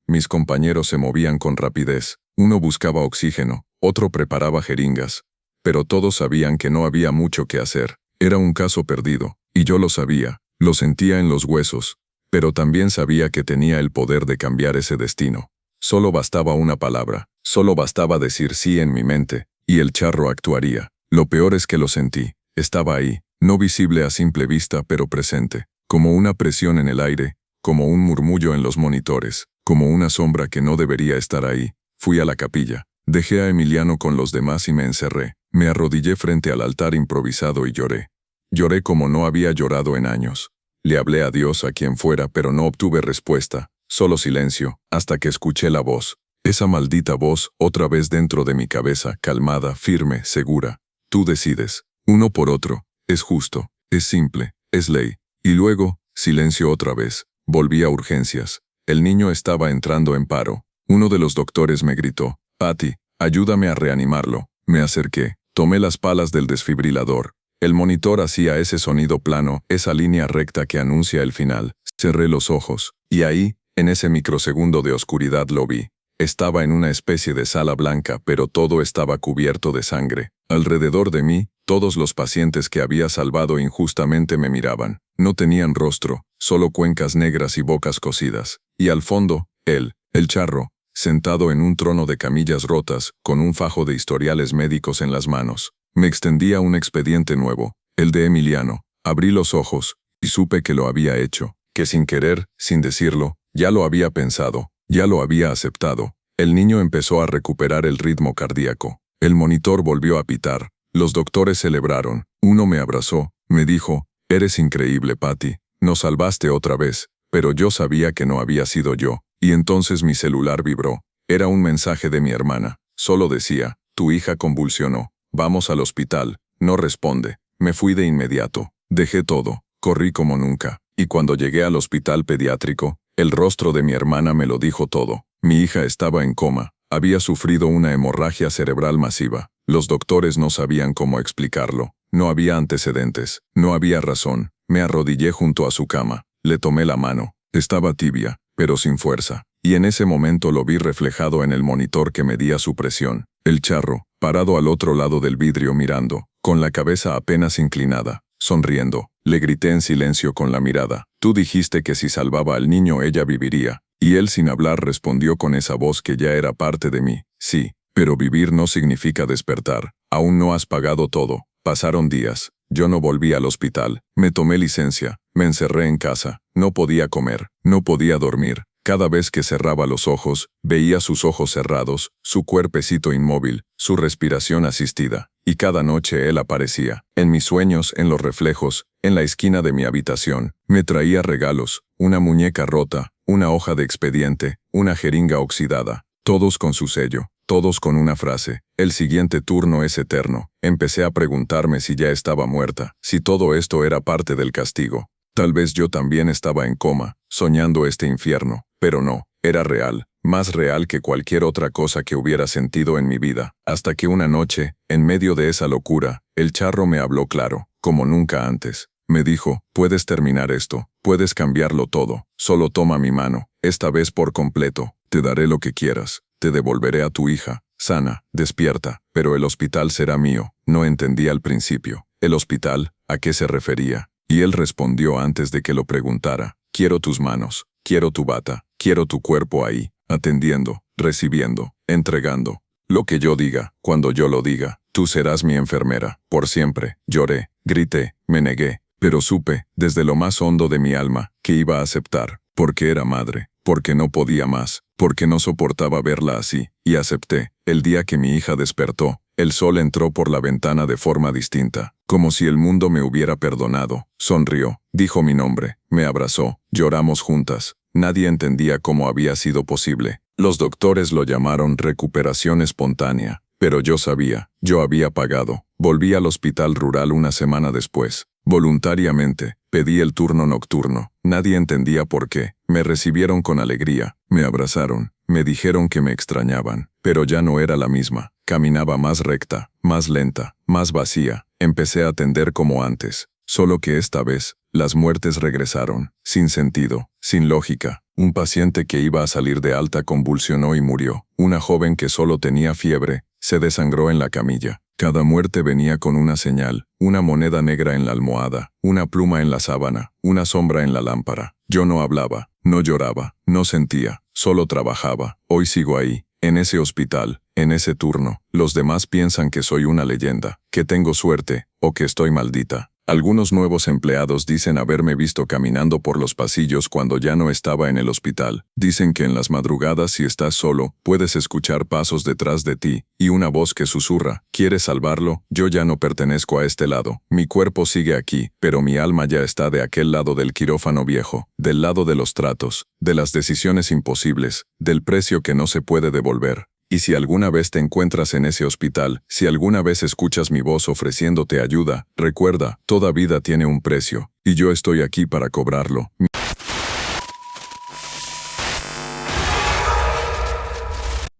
Mis compañeros se movían con rapidez. Uno buscaba oxígeno, otro preparaba jeringas. Pero todos sabían que no había mucho que hacer. Era un caso perdido, y yo lo sabía, lo sentía en los huesos. Pero también sabía que tenía el poder de cambiar ese destino. Solo bastaba una palabra, solo bastaba decir sí en mi mente, y el charro actuaría. Lo peor es que lo sentí. Estaba ahí, no visible a simple vista pero presente, como una presión en el aire, como un murmullo en los monitores, como una sombra que no debería estar ahí. Fui a la capilla, dejé a Emiliano con los demás y me encerré. Me arrodillé frente al altar improvisado y lloré. Lloré como no había llorado en años. Le hablé a Dios, a quien fuera, pero no obtuve respuesta, solo silencio, hasta que escuché la voz. Esa maldita voz, otra vez dentro de mi cabeza, calmada, firme, segura. Tú decides. Uno por otro. Es justo. Es simple. Es ley. Y luego, silencio otra vez. Volví a urgencias. El niño estaba entrando en paro. Uno de los doctores me gritó: Patty, ayúdame a reanimarlo. Me acerqué. Tomé las palas del desfibrilador. El monitor hacía ese sonido plano, esa línea recta que anuncia el final. Cerré los ojos. Y ahí, en ese microsegundo de oscuridad lo vi. Estaba en una especie de sala blanca, pero todo estaba cubierto de sangre. Alrededor de mí, todos los pacientes que había salvado injustamente me miraban. No tenían rostro, solo cuencas negras y bocas cosidas. Y al fondo, él, el charro, sentado en un trono de camillas rotas, con un fajo de historiales médicos en las manos. Me extendía un expediente nuevo, el de Emiliano. Abrí los ojos, y supe que lo había hecho, que sin querer, sin decirlo, ya lo había pensado, ya lo había aceptado. El niño empezó a recuperar el ritmo cardíaco. El monitor volvió a pitar. Los doctores celebraron. Uno me abrazó, me dijo: eres increíble, Patty, nos salvaste otra vez. Pero yo sabía que no había sido yo, y entonces mi celular vibró. Era un mensaje de mi hermana. Solo decía: tu hija convulsionó. Vamos al hospital. No responde. Me fui de inmediato. Dejé todo. Corrí como nunca. Y cuando llegué al hospital pediátrico, el rostro de mi hermana me lo dijo todo. Mi hija estaba en coma. Había sufrido una hemorragia cerebral masiva. Los doctores no sabían cómo explicarlo. No había antecedentes. No había razón. Me arrodillé junto a su cama. Le tomé la mano. Estaba tibia, pero sin fuerza. Y en ese momento lo vi reflejado en el monitor que medía su presión. El charro, parado al otro lado del vidrio mirando, con la cabeza apenas inclinada, sonriendo. Le grité en silencio con la mirada: tú dijiste que si salvaba al niño ella viviría. Y él sin hablar respondió con esa voz que ya era parte de mí: sí, pero vivir no significa despertar. Aún no has pagado todo. Pasaron días. Yo no volví al hospital. Me tomé licencia. Me encerré en casa. No podía comer. No podía dormir. Cada vez que cerraba los ojos, veía sus ojos cerrados, su cuerpecito inmóvil, su respiración asistida. Y cada noche él aparecía. En mis sueños, en los reflejos, en la esquina de mi habitación. Me traía regalos, una muñeca rota, una hoja de expediente, una jeringa oxidada. Todos con su sello, todos con una frase: el siguiente turno es eterno. Empecé a preguntarme si ya estaba muerta, si todo esto era parte del castigo. Tal vez yo también estaba en coma, soñando este infierno, pero no, era real, más real que cualquier otra cosa que hubiera sentido en mi vida. Hasta que una noche, en medio de esa locura, el charro me habló claro, como nunca antes. Me dijo: puedes terminar esto, puedes cambiarlo todo, solo toma mi mano, esta vez por completo, te daré lo que quieras, te devolveré a tu hija. sana, despierta, pero el hospital será mío. No entendí al principio. ¿El hospital? ¿A qué se refería? Y él respondió antes de que lo preguntara. Quiero tus manos, quiero tu bata, quiero tu cuerpo ahí, atendiendo, recibiendo, entregando. Lo que yo diga, cuando yo lo diga, tú serás mi enfermera, por siempre. Lloré, grité, me negué, pero supe, desde lo más hondo de mi alma, que iba a aceptar, porque era madre, porque no podía más, porque no soportaba verla así, y acepté. El día que mi hija despertó, el sol entró por la ventana de forma distinta, como si el mundo me hubiera perdonado. Sonrió, dijo mi nombre, me abrazó, lloramos juntas. Nadie entendía cómo había sido posible. Los doctores lo llamaron recuperación espontánea, pero yo sabía, yo había pagado. Volví al hospital rural una semana después. Voluntariamente, pedí el turno nocturno. Nadie entendía por qué. Me recibieron con alegría, me abrazaron, me dijeron que me extrañaban, pero ya no era la misma. Caminaba más recta, más lenta, más vacía. Empecé a atender como antes, solo que esta vez, las muertes regresaron, sin sentido, sin lógica. Un paciente que iba a salir de alta convulsionó y murió. Una joven que solo tenía fiebre, se desangró en la camilla. Cada muerte venía con una señal, una moneda negra en la almohada, una pluma en la sábana, una sombra en la lámpara. Yo no hablaba, no lloraba, no sentía, solo trabajaba. Hoy sigo ahí, en ese hospital, en ese turno. Los demás piensan que soy una leyenda, que tengo suerte, o que estoy maldita. Algunos nuevos empleados dicen haberme visto caminando por los pasillos cuando ya no estaba en el hospital. Dicen que en las madrugadas, si estás solo, puedes escuchar pasos detrás de ti, y una voz que susurra, ¿quieres salvarlo? Yo ya no pertenezco a este lado. Mi cuerpo sigue aquí, pero mi alma ya está de aquel lado del quirófano viejo, del lado de los tratos, de las decisiones imposibles, del precio que no se puede devolver. Y si alguna vez te encuentras en ese hospital, si alguna vez escuchas mi voz ofreciéndote ayuda, recuerda, toda vida tiene un precio, y yo estoy aquí para cobrarlo.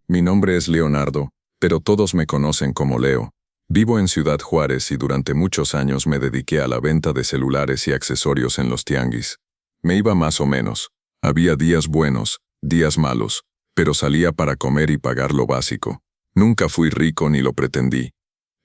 Mi nombre es Leonardo, pero todos me conocen como Leo. Vivo en Ciudad Juárez y durante muchos años me dediqué a la venta de celulares y accesorios en los tianguis. Me iba más o menos. Había días buenos, días malos, pero salía para comer y pagar lo básico. Nunca fui rico ni lo pretendí.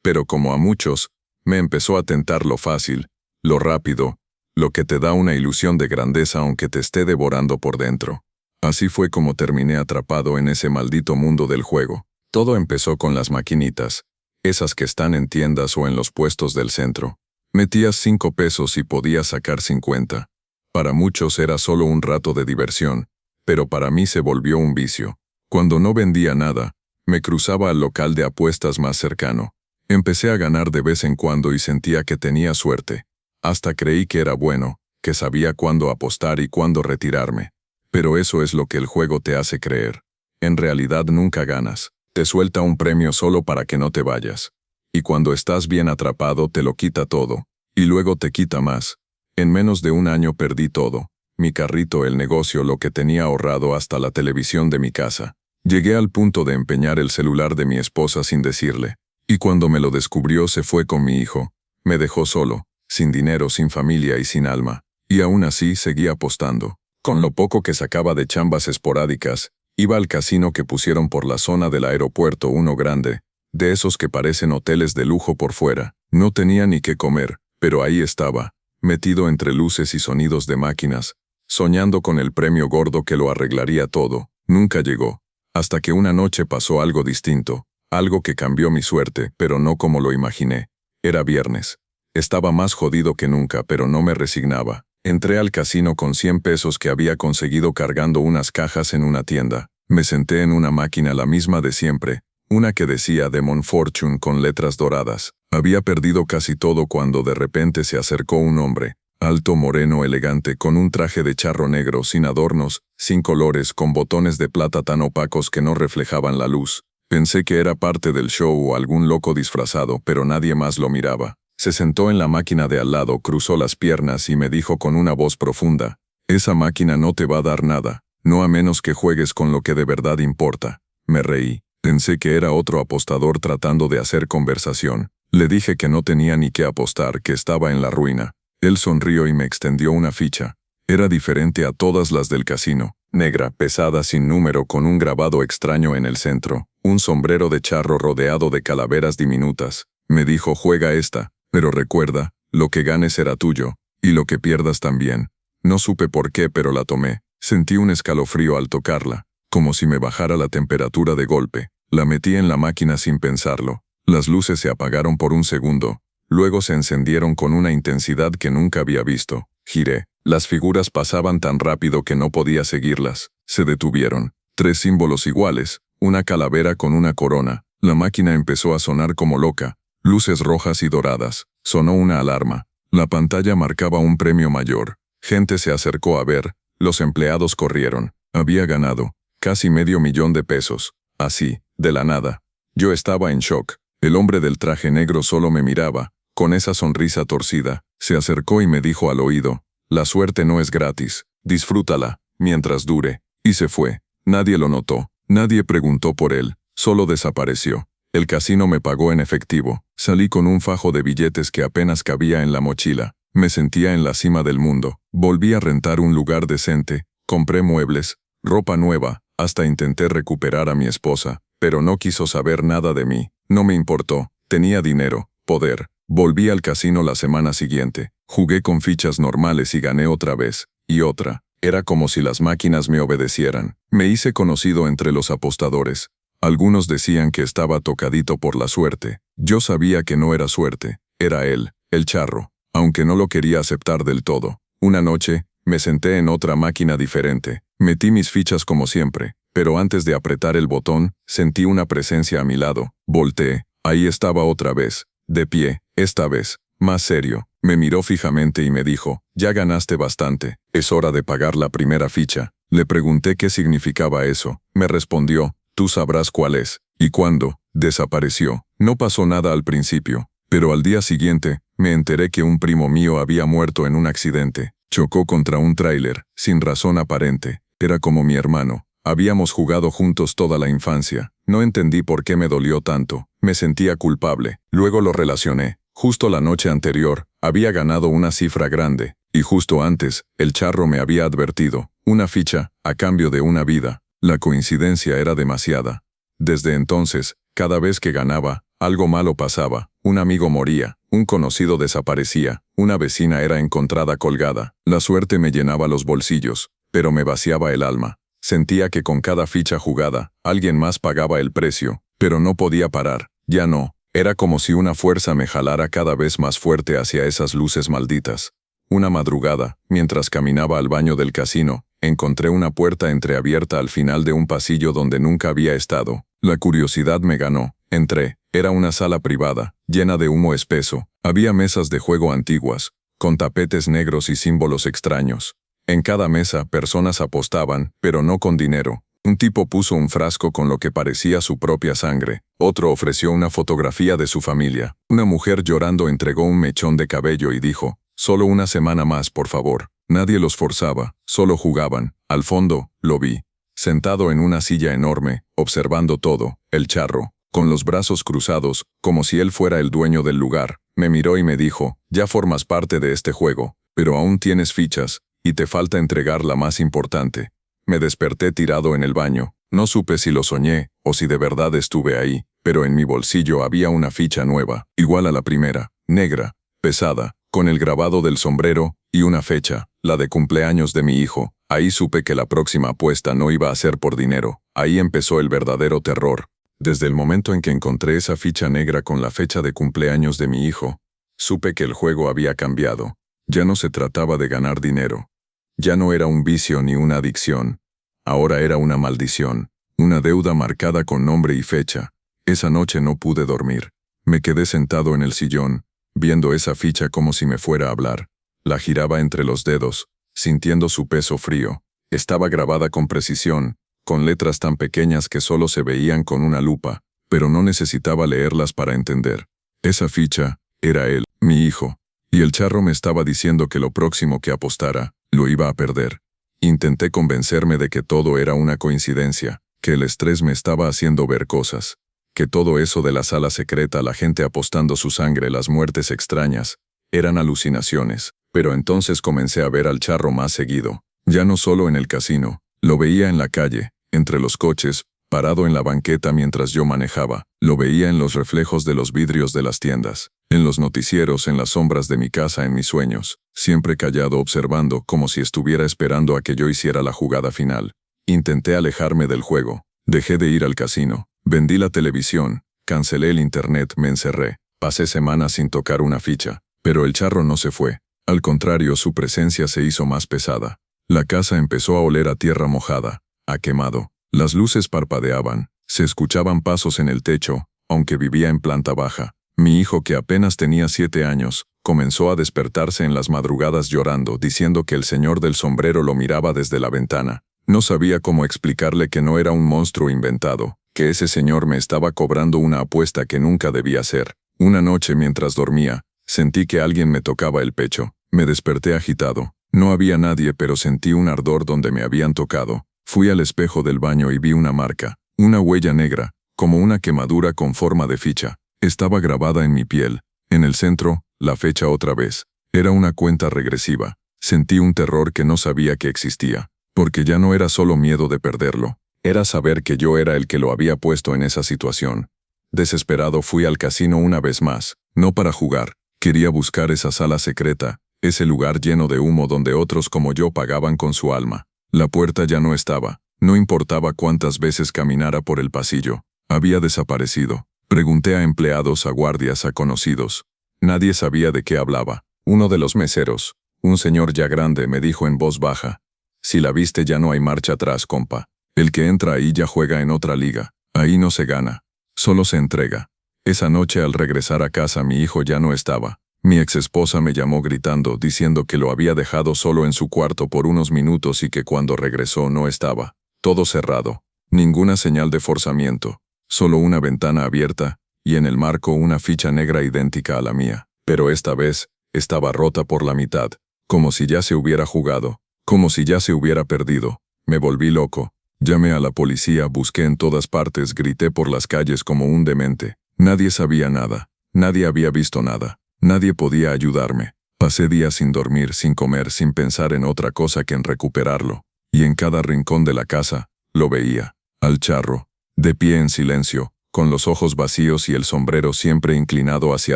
Pero como a muchos, me empezó a tentar lo fácil, lo rápido, lo que te da una ilusión de grandeza aunque te esté devorando por dentro. Así fue como terminé atrapado en ese maldito mundo del juego. Todo empezó con las maquinitas, esas que están en tiendas o en los puestos del centro. Metías 5 pesos y podías sacar 50. Para muchos era solo un rato de diversión, pero para mí se volvió un vicio. Cuando no vendía nada, me cruzaba al local de apuestas más cercano. Empecé a ganar de vez en cuando y sentía que tenía suerte. Hasta creí que era bueno, que sabía cuándo apostar y cuándo retirarme. Pero eso es lo que el juego te hace creer. En realidad nunca ganas. Te suelta un premio solo para que no te vayas. Y cuando estás bien atrapado te lo quita todo. Y luego te quita más. En menos de un año perdí todo. Mi carrito, el negocio, lo que tenía ahorrado, hasta la televisión de mi casa. Llegué al punto de empeñar el celular de mi esposa sin decirle. Y cuando me lo descubrió se fue con mi hijo. Me dejó solo, sin dinero, sin familia y sin alma. Y aún así seguía apostando. Con lo poco que sacaba de chambas esporádicas, iba al casino que pusieron por la zona del aeropuerto, uno grande, de esos que parecen hoteles de lujo por fuera. No tenía ni qué comer, pero ahí estaba, metido entre luces y sonidos de máquinas, soñando con el premio gordo que lo arreglaría todo. Nunca llegó. Hasta que una noche pasó algo distinto, algo que cambió mi suerte, pero no como lo imaginé. Era viernes. Estaba más jodido que nunca, pero no me resignaba. Entré al casino con 100 pesos que había conseguido cargando unas cajas en una tienda. Me senté en una máquina, la misma de siempre, una que decía Demon Fortune con letras doradas. Había perdido casi todo cuando de repente se acercó un hombre. Alto, moreno, elegante, con un traje de charro negro, sin adornos, sin colores, con botones de plata tan opacos que no reflejaban la luz. Pensé que era parte del show o algún loco disfrazado, pero nadie más lo miraba. Se sentó en la máquina de al lado, cruzó las piernas y me dijo con una voz profunda: «Esa máquina no te va a dar nada, no a menos que juegues con lo que de verdad importa». Me reí. Pensé que era otro apostador tratando de hacer conversación. Le dije que no tenía ni qué apostar, que estaba en la ruina. Él sonrió y me extendió una ficha. Era diferente a todas las del casino. negra, pesada, sin número, con un grabado extraño en el centro, un sombrero de charro rodeado de calaveras diminutas. Me dijo: juega esta, pero recuerda, lo que ganes será tuyo, y lo que pierdas también. No supe por qué, pero la tomé. Sentí un escalofrío al tocarla, como si me bajara la temperatura de golpe. La metí en la máquina sin pensarlo. Las luces se apagaron por un segundo, luego se encendieron con una intensidad que nunca había visto. Giré. Las figuras pasaban tan rápido que no podía seguirlas. Se detuvieron. 3 símbolos iguales, una calavera con una corona. La máquina empezó a sonar como loca. Luces rojas y doradas. Sonó una alarma. La pantalla marcaba un premio mayor. Gente se acercó a ver. Los empleados corrieron. Había ganado casi $500,000. Así, de la nada. Yo estaba en shock. El hombre del traje negro solo me miraba, con esa sonrisa torcida. Se acercó y me dijo al oído: la suerte no es gratis. Disfrútala, mientras dure. Y se fue. Nadie lo notó. Nadie preguntó por él. Solo desapareció. El casino me pagó en efectivo. Salí con un fajo de billetes que apenas cabía en la mochila. Me sentía en la cima del mundo. Volví a rentar un lugar decente. Compré muebles, ropa nueva, hasta intenté recuperar a mi esposa, pero no quiso saber nada de mí. No me importó. Tenía dinero, poder. Volví al casino la semana siguiente. Jugué con fichas normales y gané otra vez. Y otra. Era como si las máquinas me obedecieran. Me hice conocido entre los apostadores. Algunos decían que estaba tocadito por la suerte. Yo sabía que no era suerte. Era él, el charro, aunque no lo quería aceptar del todo. Una noche, me senté en otra máquina diferente. Metí mis fichas como siempre, pero antes de apretar el botón, sentí una presencia a mi lado. Volteé. Ahí estaba otra vez, de pie, esta vez, más serio. Me miró fijamente y me dijo: ya ganaste bastante, es hora de pagar la primera ficha. Le pregunté qué significaba eso. Me respondió: tú sabrás cuál es. ¿Y cuándo? Desapareció. No pasó nada al principio, pero al día siguiente, me enteré que un primo mío había muerto en un accidente. Chocó contra un tráiler, sin razón aparente. Era como mi hermano. Habíamos jugado juntos toda la infancia. No entendí por qué me dolió tanto. Me sentía culpable. Luego lo relacioné. Justo la noche anterior, había ganado una cifra grande. Y justo antes, el charro me había advertido: una ficha, a cambio de una vida. La coincidencia era demasiada. Desde entonces, cada vez que ganaba, algo malo pasaba. Un amigo moría, un conocido desaparecía, una vecina era encontrada colgada. La suerte me llenaba los bolsillos, pero me vaciaba el alma. Sentía que con cada ficha jugada, alguien más pagaba el precio, pero no podía parar. Ya no. Era como si una fuerza me jalara cada vez más fuerte hacia esas luces malditas. Una madrugada, mientras caminaba al baño del casino, encontré una puerta entreabierta al final de un pasillo donde nunca había estado. La curiosidad me ganó. Entré. Era una sala privada, llena de humo espeso. Había mesas de juego antiguas, con tapetes negros y símbolos extraños. En cada mesa, personas apostaban, pero no con dinero. Un tipo puso un frasco con lo que parecía su propia sangre. Otro ofreció una fotografía de su familia. Una mujer llorando entregó un mechón de cabello y dijo: solo una semana más, por favor. Nadie los forzaba, solo jugaban. Al fondo, lo vi. Sentado en una silla enorme, observando todo, el charro, con los brazos cruzados, como si él fuera el dueño del lugar. Me miró y me dijo: ya formas parte de este juego, pero aún tienes fichas, y te falta entregar la más importante. Me desperté tirado en el baño. No supe si lo soñé, o si de verdad estuve ahí, pero en mi bolsillo había una ficha nueva, igual a la primera, negra, pesada, con el grabado del sombrero, y una fecha, la de cumpleaños de mi hijo. Ahí supe que la próxima apuesta no iba a ser por dinero. Ahí empezó el verdadero terror. Desde el momento en que encontré esa ficha negra con la fecha de cumpleaños de mi hijo, supe que el juego había cambiado. Ya no se trataba de ganar dinero. Ya no era un vicio ni una adicción. Ahora era una maldición, una deuda marcada con nombre y fecha. Esa noche no pude dormir. Me quedé sentado en el sillón, viendo esa ficha como si me fuera a hablar. La giraba entre los dedos, sintiendo su peso frío. Estaba grabada con precisión, con letras tan pequeñas que solo se veían con una lupa, pero no necesitaba leerlas para entender. Esa ficha era él, mi hijo, y el charro me estaba diciendo que lo próximo que apostara, lo iba a perder. Intenté convencerme de que todo era una coincidencia, que el estrés me estaba haciendo ver cosas, que todo eso de la sala secreta, la gente apostando su sangre, las muertes extrañas, eran alucinaciones. Pero entonces comencé a ver al charro más seguido, ya no solo en el casino. Lo veía en la calle, entre los coches, parado en la banqueta mientras yo manejaba. Lo veía en los reflejos de los vidrios de las tiendas, en los noticieros, en las sombras de mi casa, en mis sueños, siempre callado observando como si estuviera esperando a que yo hiciera la jugada final. Intenté alejarme del juego. Dejé de ir al casino. Vendí la televisión. Cancelé el internet, me encerré. Pasé semanas sin tocar una ficha. Pero el charro no se fue. Al contrario, su presencia se hizo más pesada. La casa empezó a oler a tierra mojada, a quemado. Las luces parpadeaban. Se escuchaban pasos en el techo, aunque vivía en planta baja. Mi hijo, que apenas tenía 7 años, comenzó a despertarse en las madrugadas llorando, diciendo que el señor del sombrero lo miraba desde la ventana. No sabía cómo explicarle que no era un monstruo inventado, que ese señor me estaba cobrando una apuesta que nunca debía hacer. Una noche, mientras dormía, sentí que alguien me tocaba el pecho. Me desperté agitado. No había nadie, pero sentí un ardor donde me habían tocado. Fui al espejo del baño y vi una marca, una huella negra, como una quemadura con forma de ficha. Estaba grabada en mi piel. En el centro, la fecha otra vez. Era una cuenta regresiva. Sentí un terror que no sabía que existía. Porque ya no era solo miedo de perderlo. Era saber que yo era el que lo había puesto en esa situación. Desesperado fui al casino una vez más, no para jugar. Quería buscar esa sala secreta, ese lugar lleno de humo donde otros como yo pagaban con su alma. La puerta ya no estaba. No importaba cuántas veces caminara por el pasillo. Había desaparecido. Pregunté a empleados, a guardias, a conocidos. Nadie sabía de qué hablaba. Uno de los meseros, un señor ya grande, me dijo en voz baja: «Si la viste, ya no hay marcha atrás, compa. El que entra ahí ya juega en otra liga. Ahí no se gana. Solo se entrega». Esa noche, al regresar a casa, mi hijo ya no estaba. Mi exesposa me llamó gritando, diciendo que lo había dejado solo en su cuarto por unos minutos y que cuando regresó no estaba. Todo cerrado. Ninguna señal de forzamiento. Solo una ventana abierta, y en el marco una ficha negra idéntica a la mía. Pero esta vez, estaba rota por la mitad. Como si ya se hubiera jugado. Como si ya se hubiera perdido. Me volví loco. Llamé a la policía, busqué en todas partes, grité por las calles como un demente. Nadie sabía nada. Nadie había visto nada. Nadie podía ayudarme. Pasé días sin dormir, sin comer, sin pensar en otra cosa que en recuperarlo. Y en cada rincón de la casa, lo veía. Al charro, de pie en silencio, con los ojos vacíos y el sombrero siempre inclinado hacia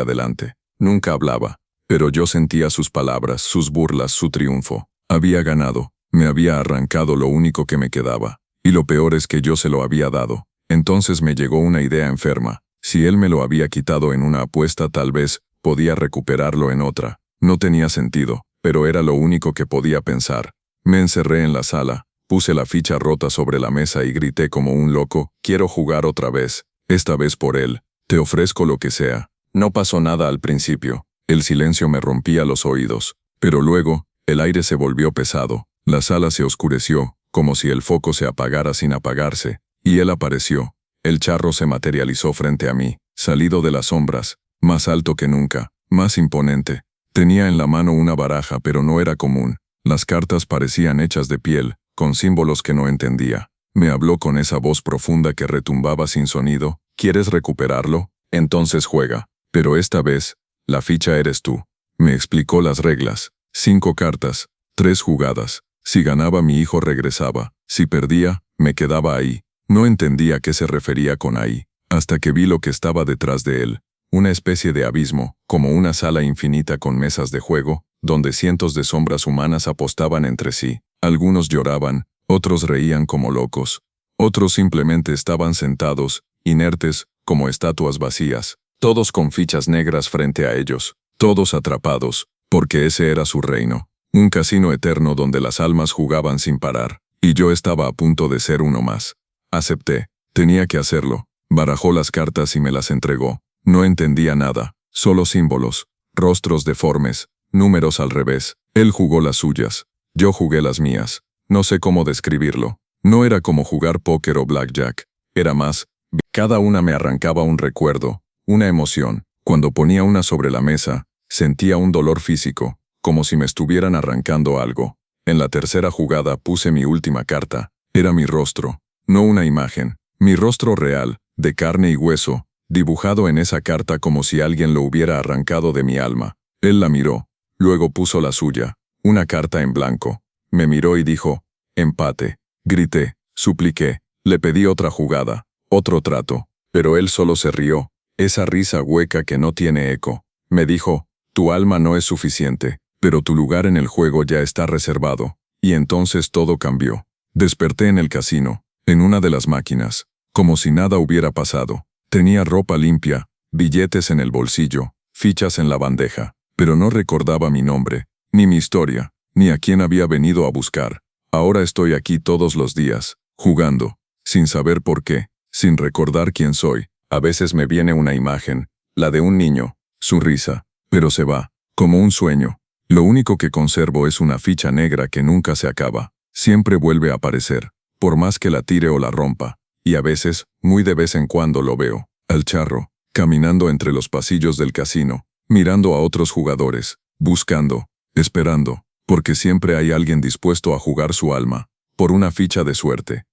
adelante. Nunca hablaba, pero yo sentía sus palabras, sus burlas, su triunfo. Había ganado. Me había arrancado lo único que me quedaba. Y lo peor es que yo se lo había dado. Entonces me llegó una idea enferma. Si él me lo había quitado en una apuesta, tal vez podía recuperarlo en otra. No tenía sentido, pero era lo único que podía pensar. Me encerré en la sala, puse la ficha rota sobre la mesa y grité como un loco: «Quiero jugar otra vez, esta vez por él. Te ofrezco lo que sea». No pasó nada al principio. El silencio me rompía los oídos. Pero luego, el aire se volvió pesado. La sala se oscureció, como si el foco se apagara sin apagarse. Y él apareció. El charro se materializó frente a mí, salido de las sombras, más alto que nunca, más imponente. Tenía en la mano una baraja, pero no era común. Las cartas parecían hechas de piel, con símbolos que no entendía. Me habló con esa voz profunda que retumbaba sin sonido: «¿Quieres recuperarlo? Entonces juega. Pero esta vez, la ficha eres tú». Me explicó las reglas. 5 cartas, 3 jugadas. Si ganaba, mi hijo regresaba. Si perdía, me quedaba ahí. No entendía a qué se refería con ahí, hasta que vi lo que estaba detrás de él. Una especie de abismo, como una sala infinita con mesas de juego, donde cientos de sombras humanas apostaban entre sí. Algunos lloraban, otros reían como locos. Otros simplemente estaban sentados, inertes, como estatuas vacías. Todos con fichas negras frente a ellos. Todos atrapados, porque ese era su reino. Un casino eterno donde las almas jugaban sin parar. Y yo estaba a punto de ser uno más. Acepté. Tenía que hacerlo. Barajó las cartas y me las entregó. No entendía nada. Solo símbolos. Rostros deformes. Números al revés. Él jugó las suyas. Yo jugué las mías. No sé cómo describirlo. No era como jugar póker o blackjack. Era más. Cada una me arrancaba un recuerdo, una emoción. Cuando ponía una sobre la mesa, sentía un dolor físico, como si me estuvieran arrancando algo. En la tercera jugada puse mi última carta. Era mi rostro. No una imagen. Mi rostro real, de carne y hueso, dibujado en esa carta como si alguien lo hubiera arrancado de mi alma. Él la miró. Luego puso la suya. Una carta en blanco. Me miró y dijo: «Empate». Grité, supliqué, le pedí otra jugada, otro trato, pero él solo se rió, esa risa hueca que no tiene eco. Me dijo, tu alma no es suficiente, pero tu lugar en el juego ya está reservado. Y entonces todo cambió. Desperté en el casino, en una de las máquinas, como si nada hubiera pasado. Tenía ropa limpia, billetes en el bolsillo, fichas en la bandeja, pero no recordaba mi nombre, ni mi historia, ni a quién había venido a buscar. Ahora estoy aquí todos los días, jugando, sin saber por qué, sin recordar quién soy. A veces me viene una imagen, la de un niño, su risa, pero se va, como un sueño. Lo único que conservo es una ficha negra que nunca se acaba. Siempre vuelve a aparecer, por más que la tire o la rompa. Y a veces, muy de vez en cuando lo veo, al charro, caminando entre los pasillos del casino, mirando a otros jugadores, buscando, esperando, porque siempre hay alguien dispuesto a jugar su alma, por una ficha de suerte.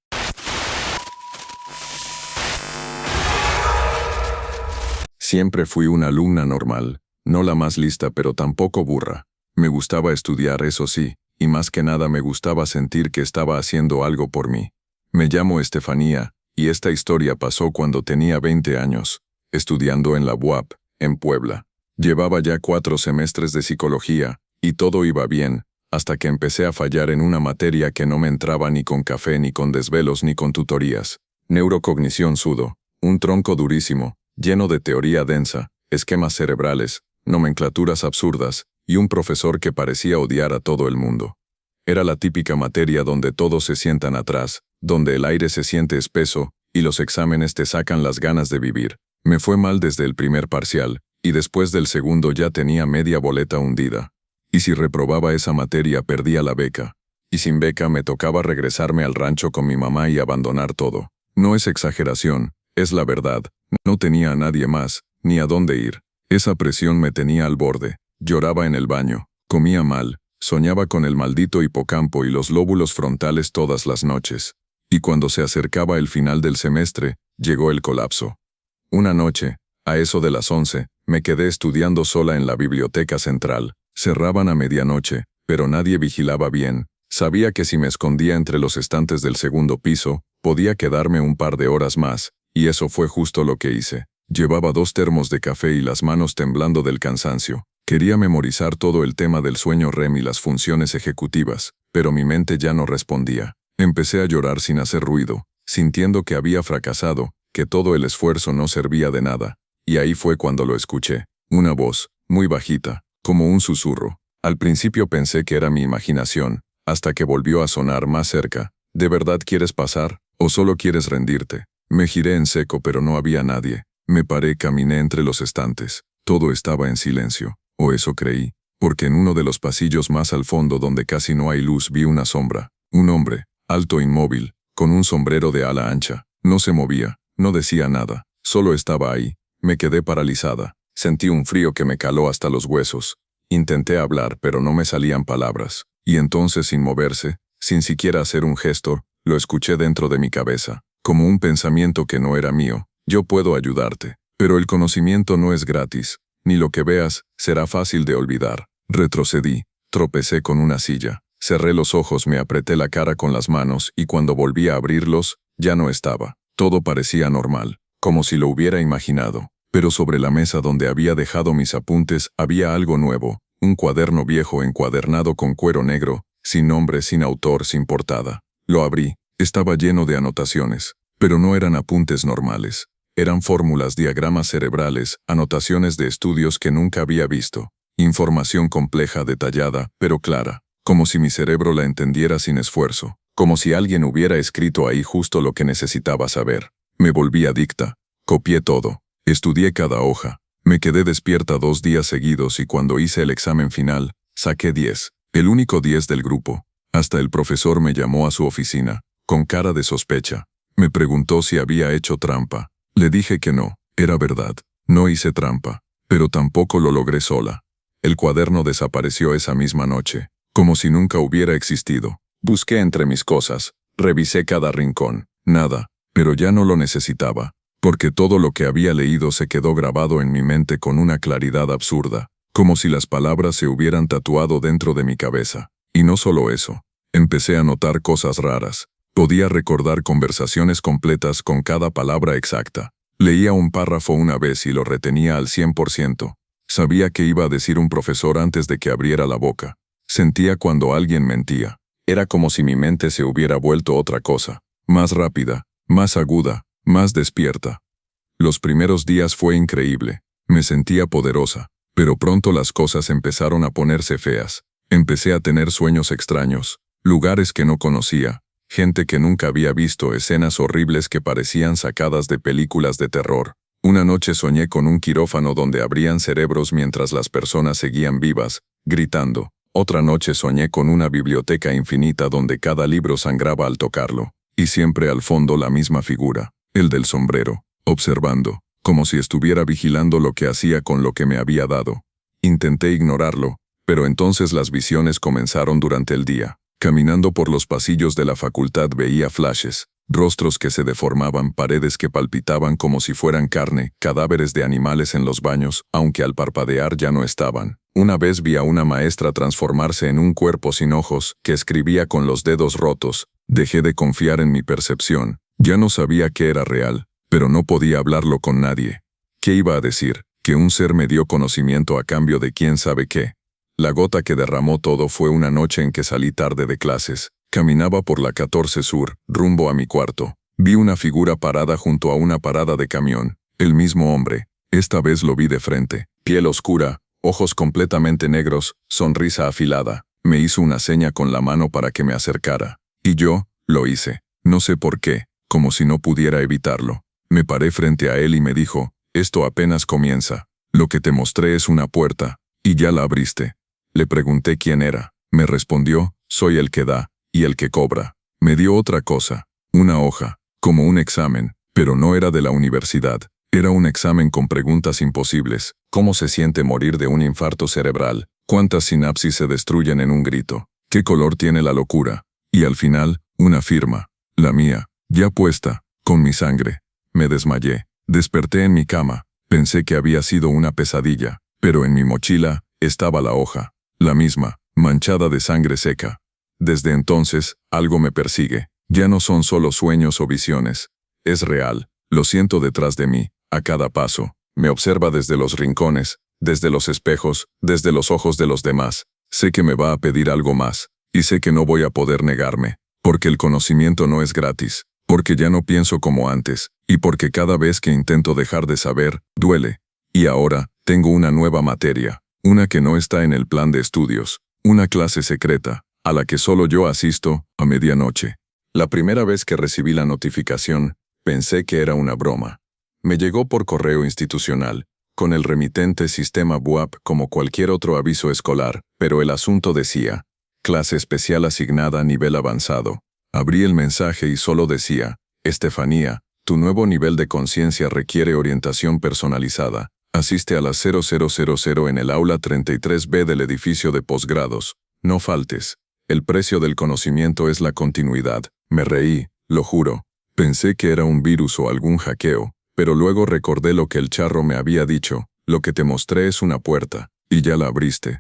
Siempre fui una alumna normal, no la más lista pero tampoco burra. Me gustaba estudiar, eso sí, y más que nada me gustaba sentir que estaba haciendo algo por mí. Me llamo Estefanía, y esta historia pasó cuando tenía 20 años, estudiando en la UAP, en Puebla. Llevaba ya 4 semestres de psicología, y todo iba bien, hasta que empecé a fallar en una materia que no me entraba ni con café, ni con desvelos, ni con tutorías. Neurocognición sudo, un tronco durísimo, lleno de teoría densa, esquemas cerebrales, nomenclaturas absurdas, y un profesor que parecía odiar a todo el mundo. Era la típica materia donde todos se sientan atrás, donde el aire se siente espeso, y los exámenes te sacan las ganas de vivir. Me fue mal desde el primer parcial, y después del segundo ya tenía media boleta hundida. Y si reprobaba esa materia perdía la beca. Y sin beca me tocaba regresarme al rancho con mi mamá y abandonar todo. No es exageración, es la verdad. No tenía a nadie más, ni a dónde ir. Esa presión me tenía al borde. Lloraba en el baño, comía mal, soñaba con el maldito hipocampo y los lóbulos frontales todas las noches. Y cuando se acercaba el final del semestre, llegó el colapso. Una noche, a eso de las 11, me quedé estudiando sola en la biblioteca central. Cerraban a medianoche, pero nadie vigilaba bien. Sabía que si me escondía entre los estantes del segundo piso, podía quedarme un par de horas más, y eso fue justo lo que hice. Llevaba 2 termos de café y las manos temblando del cansancio. Quería memorizar todo el tema del sueño REM y las funciones ejecutivas, pero mi mente ya no respondía. Empecé a llorar sin hacer ruido, sintiendo que había fracasado, que todo el esfuerzo no servía de nada. Y ahí fue cuando lo escuché. Una voz, muy bajita, como un susurro. Al principio pensé que era mi imaginación, hasta que volvió a sonar más cerca. ¿De verdad quieres pasar, o solo quieres rendirte? Me giré en seco pero no había nadie. Me paré, caminé entre los estantes. Todo estaba en silencio. O eso creí, porque en uno de los pasillos más al fondo donde casi no hay luz vi una sombra. Un hombre, alto, inmóvil, con un sombrero de ala ancha. No se movía, no decía nada, solo estaba ahí. Me quedé paralizada. Sentí un frío que me caló hasta los huesos. Intenté hablar pero no me salían palabras. Y entonces, sin moverse, sin siquiera hacer un gesto, lo escuché dentro de mi cabeza, como un pensamiento que no era mío. Yo puedo ayudarte, pero el conocimiento no es gratis. Ni lo que veas será fácil de olvidar. Retrocedí, tropecé con una silla, cerré los ojos, me apreté la cara con las manos y cuando volví a abrirlos, ya no estaba. Todo parecía normal, como si lo hubiera imaginado. Pero sobre la mesa donde había dejado mis apuntes había algo nuevo, un cuaderno viejo encuadernado con cuero negro, sin nombre, sin autor, sin portada. Lo abrí, estaba lleno de anotaciones, pero no eran apuntes normales. Eran fórmulas, diagramas cerebrales, anotaciones de estudios que nunca había visto. Información compleja, detallada, pero clara, como si mi cerebro la entendiera sin esfuerzo, como si alguien hubiera escrito ahí justo lo que necesitaba saber. Me volví adicta. Copié todo. Estudié cada hoja. Me quedé despierta 2 días seguidos y cuando hice el examen final, saqué 10. El único 10 del grupo. Hasta el profesor me llamó a su oficina, con cara de sospecha. Me preguntó si había hecho trampa. Le dije que no, era verdad, no hice trampa, pero tampoco lo logré sola. El cuaderno desapareció esa misma noche, como si nunca hubiera existido. Busqué entre mis cosas, revisé cada rincón, nada, pero ya no lo necesitaba, porque todo lo que había leído se quedó grabado en mi mente con una claridad absurda, como si las palabras se hubieran tatuado dentro de mi cabeza. Y no solo eso, empecé a notar cosas raras. Podía recordar conversaciones completas con cada palabra exacta. Leía un párrafo una vez y lo retenía al 100%. Sabía qué iba a decir un profesor antes de que abriera la boca. Sentía cuando alguien mentía. Era como si mi mente se hubiera vuelto otra cosa. Más rápida, más aguda, más despierta. Los primeros días fue increíble. Me sentía poderosa. Pero pronto las cosas empezaron a ponerse feas. Empecé a tener sueños extraños. Lugares que no conocía. Gente que nunca había visto, escenas horribles que parecían sacadas de películas de terror. Una noche soñé con un quirófano donde abrían cerebros mientras las personas seguían vivas, gritando. Otra noche soñé con una biblioteca infinita donde cada libro sangraba al tocarlo. Y siempre al fondo la misma figura, el del sombrero, observando, como si estuviera vigilando lo que hacía con lo que me había dado. Intenté ignorarlo, pero entonces las visiones comenzaron durante el día. Caminando por los pasillos de la facultad veía flashes, rostros que se deformaban, paredes que palpitaban como si fueran carne, cadáveres de animales en los baños, aunque al parpadear ya no estaban. Una vez vi a una maestra transformarse en un cuerpo sin ojos, que escribía con los dedos rotos. Dejé de confiar en mi percepción. Ya no sabía qué era real, pero no podía hablarlo con nadie. ¿Qué iba a decir? Que un ser me dio conocimiento a cambio de quién sabe qué. La gota que derramó todo fue una noche en que salí tarde de clases. Caminaba por la 14 Sur, rumbo a mi cuarto. Vi una figura parada junto a una parada de camión. El mismo hombre. Esta vez lo vi de frente. Piel oscura, ojos completamente negros, sonrisa afilada. Me hizo una seña con la mano para que me acercara. Y yo, lo hice. No sé por qué, como si no pudiera evitarlo. Me paré frente a él y me dijo, esto apenas comienza. Lo que te mostré es una puerta, y ya la abriste. Le pregunté quién era. Me respondió, soy el que da, y el que cobra. Me dio otra cosa, una hoja, como un examen, pero no era de la universidad. Era un examen con preguntas imposibles. ¿Cómo se siente morir de un infarto cerebral? ¿Cuántas sinapsis se destruyen en un grito? ¿Qué color tiene la locura? Y al final, una firma, la mía, ya puesta, con mi sangre. Me desmayé. Desperté en mi cama. Pensé que había sido una pesadilla, pero en mi mochila estaba la hoja. La misma, manchada de sangre seca. Desde entonces, algo me persigue. Ya no son solo sueños o visiones. Es real. Lo siento detrás de mí, a cada paso. Me observa desde los rincones, desde los espejos, desde los ojos de los demás. Sé que me va a pedir algo más, y sé que no voy a poder negarme, porque el conocimiento no es gratis, porque ya no pienso como antes, y porque cada vez que intento dejar de saber, duele. Y ahora, tengo una nueva materia. Una que no está en el plan de estudios, una clase secreta, a la que solo yo asisto, a medianoche. La primera vez que recibí la notificación, pensé que era una broma. Me llegó por correo institucional, con el remitente sistema BUAP como cualquier otro aviso escolar, pero el asunto decía, clase especial asignada a nivel avanzado. Abrí el mensaje y solo decía, Estefanía, tu nuevo nivel de conciencia requiere orientación personalizada. Asiste a las 0000 en el aula 33B del edificio de posgrados. No faltes. El precio del conocimiento es la continuidad. Me reí, lo juro. Pensé que era un virus o algún hackeo, pero luego recordé lo que el charro me había dicho. Lo que te mostré es una puerta, y ya la abriste.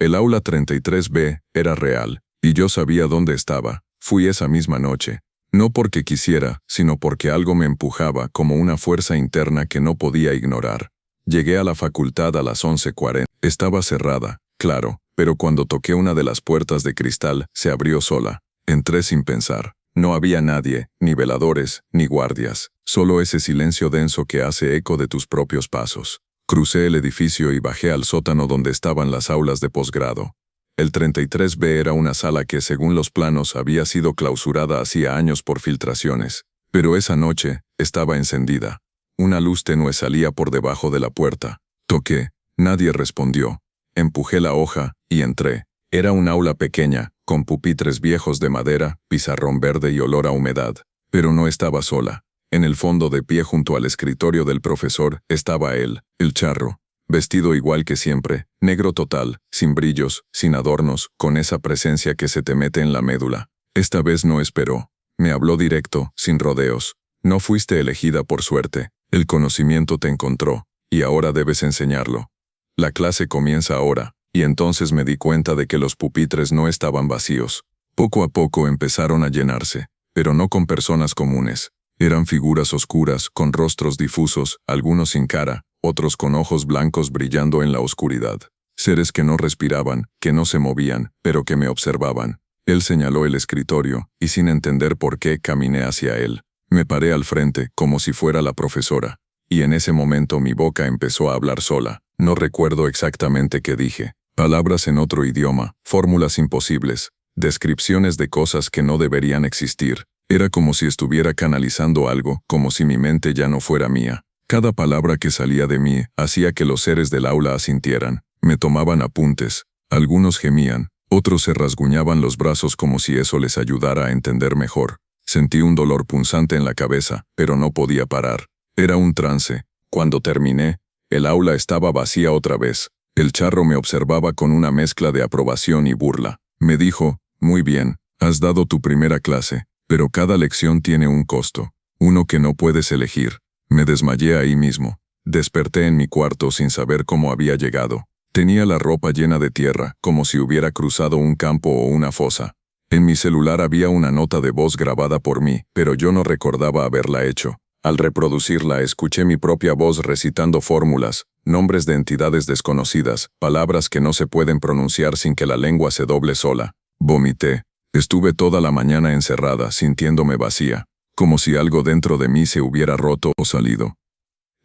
El aula 33B era real, y yo sabía dónde estaba. Fui esa misma noche. No porque quisiera, sino porque algo me empujaba como una fuerza interna que no podía ignorar. Llegué a la facultad a las 11:40. Estaba cerrada, claro, pero cuando toqué una de las puertas de cristal, se abrió sola. Entré sin pensar. No había nadie, ni veladores, ni guardias, solo ese silencio denso que hace eco de tus propios pasos. Crucé el edificio y bajé al sótano donde estaban las aulas de posgrado. El 33B era una sala que, según los planos, había sido clausurada hacía años por filtraciones, pero esa noche estaba encendida. Una luz tenue salía por debajo de la puerta. Toqué. Nadie respondió. Empujé la hoja y entré. Era un aula pequeña, con pupitres viejos de madera, pizarrón verde y olor a humedad. Pero no estaba sola. En el fondo, de pie junto al escritorio del profesor, estaba él, el charro. Vestido igual que siempre, negro total, sin brillos, sin adornos, con esa presencia que se te mete en la médula. Esta vez no esperó. Me habló directo, sin rodeos. No fuiste elegida por suerte. El conocimiento te encontró, y ahora debes enseñarlo. La clase comienza ahora, y entonces me di cuenta de que los pupitres no estaban vacíos. Poco a poco empezaron a llenarse. pero no con personas comunes. Eran figuras oscuras, con rostros difusos, algunos sin cara, otros con ojos blancos brillando en la oscuridad. Seres que no respiraban, que no se movían, pero que me observaban. Él señaló el escritorio, y sin entender por qué, caminé hacia él. Me paré al frente, como si fuera la profesora. Y en ese momento mi boca empezó a hablar sola. No recuerdo exactamente qué dije. Palabras en otro idioma, fórmulas imposibles, descripciones de cosas que no deberían existir. Era como si estuviera canalizando algo, como si mi mente ya no fuera mía. Cada palabra que salía de mí hacía que los seres del aula asintieran. Me tomaban apuntes. Algunos gemían, otros se rasguñaban los brazos como si eso les ayudara a entender mejor. Sentí un dolor punzante en la cabeza, pero no podía parar. Era un trance. Cuando terminé, el aula estaba vacía otra vez. El charro me observaba con una mezcla de aprobación y burla. Me dijo, «Muy bien, has dado tu primera clase, pero cada lección tiene un costo, uno que no puedes elegir». Me desmayé ahí mismo. Desperté en mi cuarto sin saber cómo había llegado. Tenía la ropa llena de tierra, como si hubiera cruzado un campo o una fosa. En mi celular había una nota de voz grabada por mí, pero yo no recordaba haberla hecho. Al reproducirla, escuché mi propia voz recitando fórmulas, nombres de entidades desconocidas, palabras que no se pueden pronunciar sin que la lengua se doble sola. Vomité. Estuve toda la mañana encerrada, sintiéndome vacía, como si algo dentro de mí se hubiera roto o salido.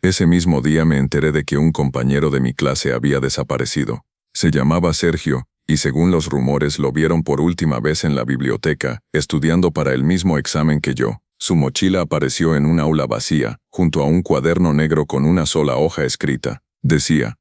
Ese mismo día me enteré de que un compañero de mi clase había desaparecido. Se llamaba Sergio, y según los rumores lo vieron por última vez en la biblioteca, estudiando para el mismo examen que yo. Su mochila apareció en un aula vacía, junto a un cuaderno negro con una sola hoja escrita. Decía,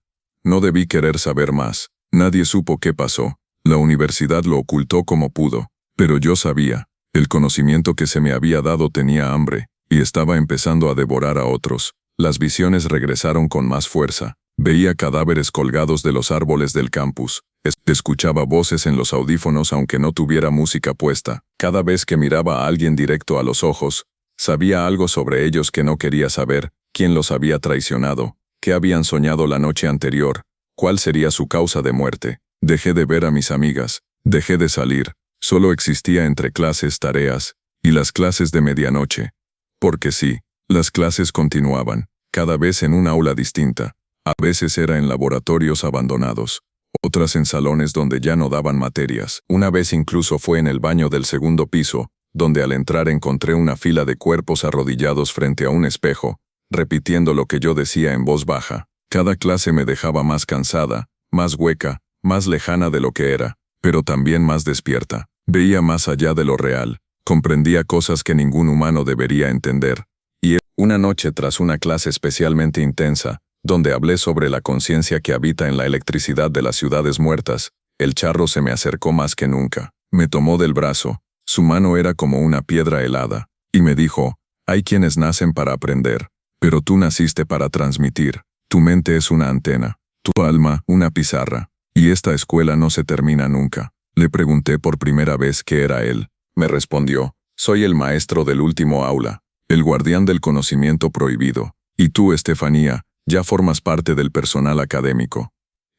«No debí querer saber más. Nadie supo qué pasó. La universidad lo ocultó como pudo. Pero yo sabía. El conocimiento que se me había dado tenía hambre, y estaba empezando a devorar a otros». Las visiones regresaron con más fuerza. Veía cadáveres colgados de los árboles del campus. Escuchaba voces en los audífonos aunque no tuviera música puesta. Cada vez que miraba a alguien directo a los ojos, sabía algo sobre ellos que no quería saber, quién los había traicionado, qué habían soñado la noche anterior, cuál sería su causa de muerte. Dejé de ver a mis amigas, dejé de salir, solo existía entre clases, tareas, y las clases de medianoche. Porque sí, las clases continuaban, cada vez en un aula distinta. A veces era en laboratorios abandonados, otras en salones donde ya no daban materias. Una vez incluso fue en el baño del segundo piso, donde al entrar encontré una fila de cuerpos arrodillados frente a un espejo, repitiendo lo que yo decía en voz baja. Cada clase me dejaba más cansada, más hueca, más lejana de lo que era, pero también más despierta. Veía más allá de lo real, comprendía cosas que ningún humano debería entender. Y una noche tras una clase especialmente intensa, donde hablé sobre la conciencia que habita en la electricidad de las ciudades muertas, el charro se me acercó más que nunca. Me tomó del brazo, su mano era como una piedra helada, y me dijo, «Hay quienes nacen para aprender, pero tú naciste para transmitir. Tu mente es una antena, tu alma una pizarra, y esta escuela no se termina nunca». Le pregunté por primera vez qué era él. Me respondió, «Soy el maestro del último aula, el guardián del conocimiento prohibido, y tú, Estefanía, ya formas parte del personal académico».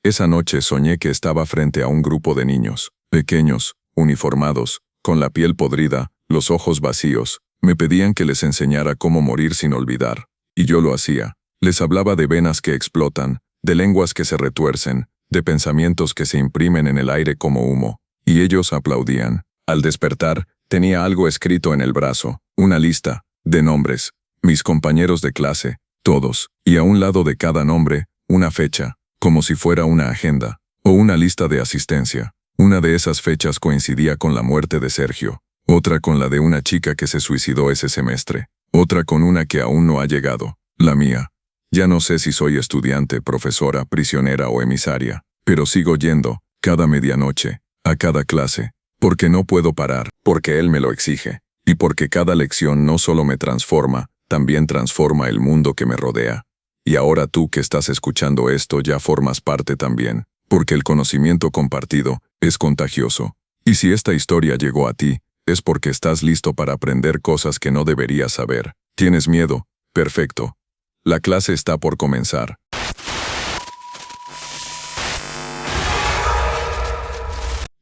Esa noche soñé que estaba frente a un grupo de niños, pequeños, uniformados, con la piel podrida, los ojos vacíos. Me pedían que les enseñara cómo morir sin olvidar, y yo lo hacía. Les hablaba de venas que explotan, de lenguas que se retuercen, de pensamientos que se imprimen en el aire como humo, y ellos aplaudían. Al despertar, tenía algo escrito en el brazo, una lista, de nombres, mis compañeros de clase, todos, y a un lado de cada nombre, una fecha, como si fuera una agenda, o una lista de asistencia. Una de esas fechas coincidía con la muerte de Sergio, otra con la de una chica que se suicidó ese semestre, otra con una que aún no ha llegado, la mía. Ya no sé si soy estudiante, profesora, prisionera o emisaria, pero sigo yendo, cada medianoche, a cada clase, porque no puedo parar, porque él me lo exige, y porque cada lección no solo me transforma, también transforma el mundo que me rodea. Y ahora tú que estás escuchando esto ya formas parte también, porque el conocimiento compartido es contagioso. Y si esta historia llegó a ti, es porque estás listo para aprender cosas que no deberías saber. ¿Tienes miedo? Perfecto. La clase está por comenzar.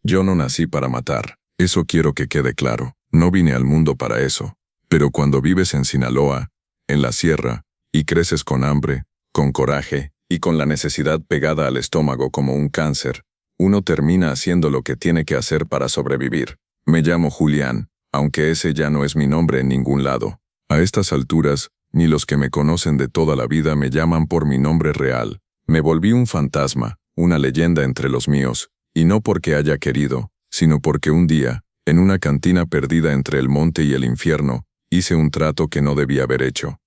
Yo no nací para matar. Eso quiero que quede claro. No vine al mundo para eso. Pero cuando vives en Sinaloa, en la sierra, y creces con hambre, con coraje, y con la necesidad pegada al estómago como un cáncer, uno termina haciendo lo que tiene que hacer para sobrevivir. Me llamo Julián, aunque ese ya no es mi nombre en ningún lado. A estas alturas, ni los que me conocen de toda la vida me llaman por mi nombre real. Me volví un fantasma, una leyenda entre los míos, y no porque haya querido, sino porque un día, en una cantina perdida entre el monte y el infierno, hice un trato que no debía haber hecho.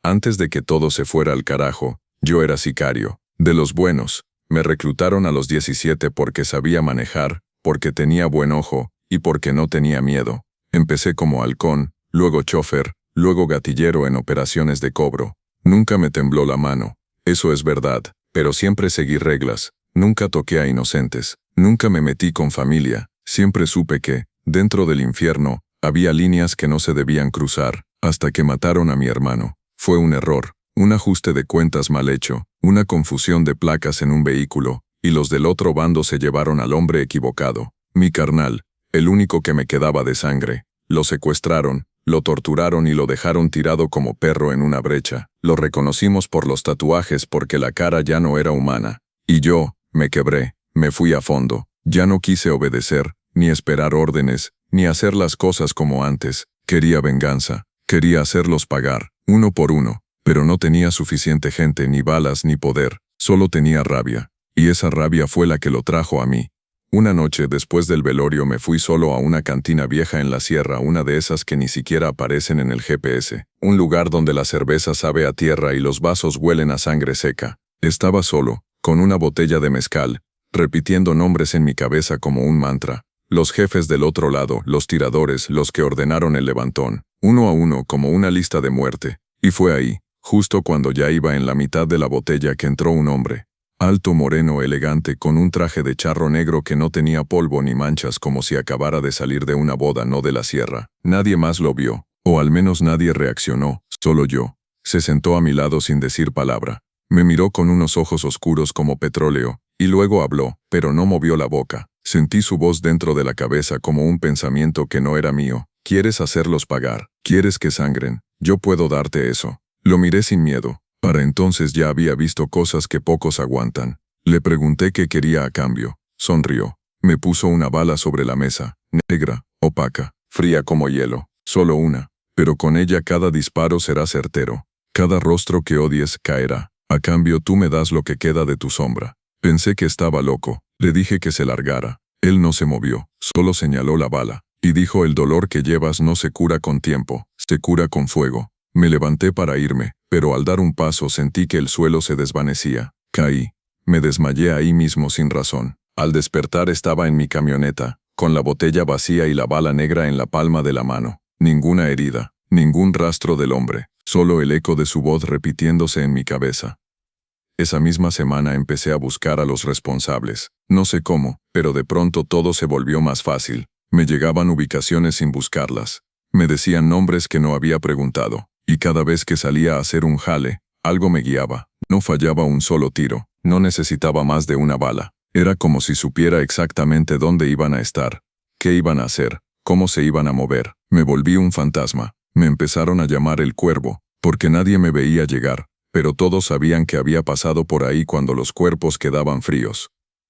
Antes de que todo se fuera al carajo, yo era sicario, de los buenos. Me reclutaron a los 17 porque sabía manejar, porque tenía buen ojo, y porque no tenía miedo. Empecé como halcón, luego chofer, luego gatillero en operaciones de cobro. Nunca me tembló la mano, eso es verdad, pero siempre seguí reglas, nunca toqué a inocentes, nunca me metí con familia, siempre supe que, dentro del infierno, había líneas que no se debían cruzar, hasta que mataron a mi hermano. Fue un error, un ajuste de cuentas mal hecho, una confusión de placas en un vehículo, y los del otro bando se llevaron al hombre equivocado. Mi carnal, el único que me quedaba de sangre. Lo secuestraron, lo torturaron y lo dejaron tirado como perro en una brecha. Lo reconocimos por los tatuajes porque la cara ya no era humana. Y yo, me quebré, me fui a fondo. Ya no quise obedecer, ni esperar órdenes, ni hacer las cosas como antes. Quería venganza, quería hacerlos pagar, uno por uno. Pero no tenía suficiente gente, ni balas, ni poder. Solo tenía rabia. Y esa rabia fue la que lo trajo a mí. Una noche después del velorio me fui solo a una cantina vieja en la sierra, una de esas que ni siquiera aparecen en el GPS. Un lugar donde la cerveza sabe a tierra y los vasos huelen a sangre seca. Estaba solo, con una botella de mezcal, repitiendo nombres en mi cabeza como un mantra. Los jefes del otro lado, los tiradores, los que ordenaron el levantón. Uno a uno como una lista de muerte. Y fue ahí, justo cuando ya iba en la mitad de la botella, que entró un hombre. Alto, moreno, elegante, con un traje de charro negro que no tenía polvo ni manchas, como si acabara de salir de una boda, no de la sierra. Nadie más lo vio, o al menos nadie reaccionó, solo yo. Se sentó a mi lado sin decir palabra. Me miró con unos ojos oscuros como petróleo, y luego habló, pero no movió la boca. Sentí su voz dentro de la cabeza como un pensamiento que no era mío. ¿Quieres hacerlos pagar? ¿Quieres que sangren? Yo puedo darte eso. Lo miré sin miedo. Para entonces ya había visto cosas que pocos aguantan. Le pregunté qué quería a cambio. Sonrió. Me puso una bala sobre la mesa, negra, opaca, fría como hielo. Solo una. Pero con ella cada disparo será certero. Cada rostro que odies caerá. A cambio tú me das lo que queda de tu sombra. Pensé que estaba loco. Le dije que se largara. Él no se movió. Solo señaló la bala. Y dijo: el dolor que llevas no se cura con tiempo, se cura con fuego. Me levanté para irme, pero al dar un paso sentí que el suelo se desvanecía. Caí. Me desmayé ahí mismo sin razón. Al despertar estaba en mi camioneta, con la botella vacía y la bala negra en la palma de la mano. Ninguna herida, ningún rastro del hombre, solo el eco de su voz repitiéndose en mi cabeza. Esa misma semana empecé a buscar a los responsables. No sé cómo, pero de pronto todo se volvió más fácil. Me llegaban ubicaciones sin buscarlas. Me decían nombres que no había preguntado. Y cada vez que salía a hacer un jale, algo me guiaba. No fallaba un solo tiro. No necesitaba más de una bala. Era como si supiera exactamente dónde iban a estar, qué iban a hacer, cómo se iban a mover. Me volví un fantasma. Me empezaron a llamar el Cuervo, porque nadie me veía llegar, pero todos sabían que había pasado por ahí cuando los cuerpos quedaban fríos.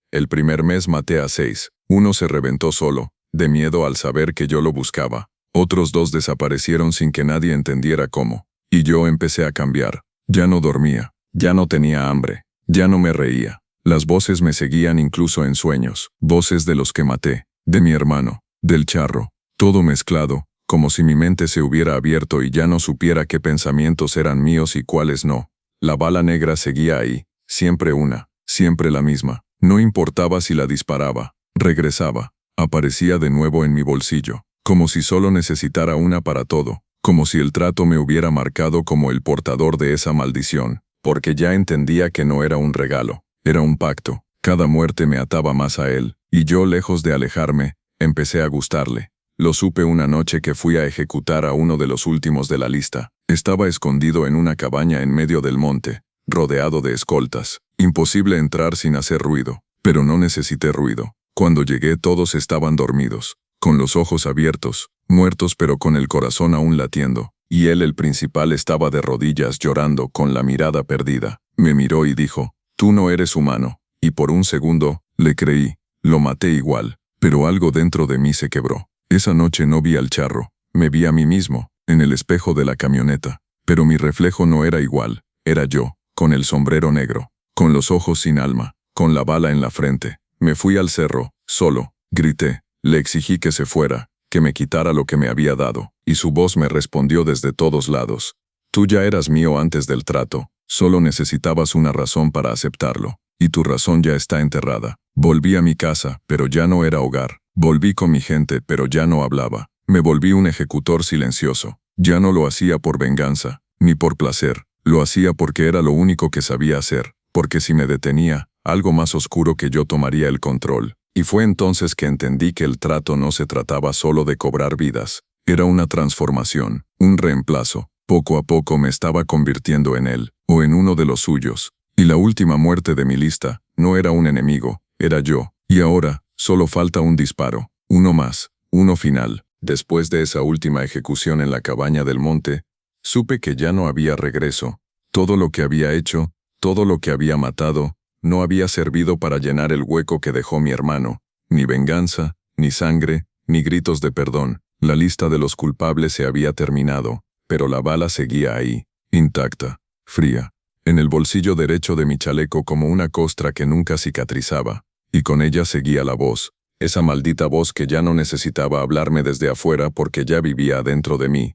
El primer mes maté a 6. Uno se reventó solo, de miedo al saber que yo lo buscaba. Otros 2 desaparecieron sin que nadie entendiera cómo. Y yo empecé a cambiar. Ya no dormía, ya no tenía hambre, ya no me reía. Las voces me seguían incluso en sueños. Voces de los que maté, de mi hermano, del charro. Todo mezclado, como si mi mente se hubiera abierto y ya no supiera qué pensamientos eran míos y cuáles no. La bala negra seguía ahí, siempre una, siempre la misma. No importaba si la disparaba, regresaba, aparecía de nuevo en mi bolsillo. Como si solo necesitara una para todo, como si el trato me hubiera marcado como el portador de esa maldición, porque ya entendía que no era un regalo, era un pacto. Cada muerte me ataba más a él, y yo, lejos de alejarme, empecé a gustarle. Lo supe una noche que fui a ejecutar a uno de los últimos de la lista. Estaba escondido en una cabaña en medio del monte, rodeado de escoltas. Imposible entrar sin hacer ruido, pero no necesité ruido. Cuando llegué todos estaban dormidos, con los ojos abiertos, muertos pero con el corazón aún latiendo, y él, el principal, estaba de rodillas llorando con la mirada perdida. Me miró y dijo, «Tú no eres humano», y por un segundo, le creí, lo maté igual, pero algo dentro de mí se quebró. Esa noche no vi al charro, me vi a mí mismo, en el espejo de la camioneta, pero mi reflejo no era igual, era yo, con el sombrero negro, con los ojos sin alma, con la bala en la frente. Me fui al cerro, solo, grité, le exigí que se fuera, que me quitara lo que me había dado, y su voz me respondió desde todos lados. Tú ya eras mío antes del trato, solo necesitabas una razón para aceptarlo, y tu razón ya está enterrada. Volví a mi casa, pero ya no era hogar. Volví con mi gente, pero ya no hablaba. Me volví un ejecutor silencioso. Ya no lo hacía por venganza, ni por placer. Lo hacía porque era lo único que sabía hacer, porque si me detenía, algo más oscuro que yo tomaría el control. Y fue entonces que entendí que el trato no se trataba solo de cobrar vidas. Era una transformación, un reemplazo. Poco a poco me estaba convirtiendo en él, o en uno de los suyos. Y la última muerte de mi lista no era un enemigo, era yo. Y ahora, solo falta un disparo, uno más, uno final. Después de esa última ejecución en la cabaña del monte, supe que ya no había regreso. Todo lo que había hecho, todo lo que había matado, no había servido para llenar el hueco que dejó mi hermano. Ni venganza, ni sangre, ni gritos de perdón. La lista de los culpables se había terminado, pero la bala seguía ahí, intacta, fría, en el bolsillo derecho de mi chaleco como una costra que nunca cicatrizaba. Y con ella seguía la voz, esa maldita voz que ya no necesitaba hablarme desde afuera porque ya vivía dentro de mí.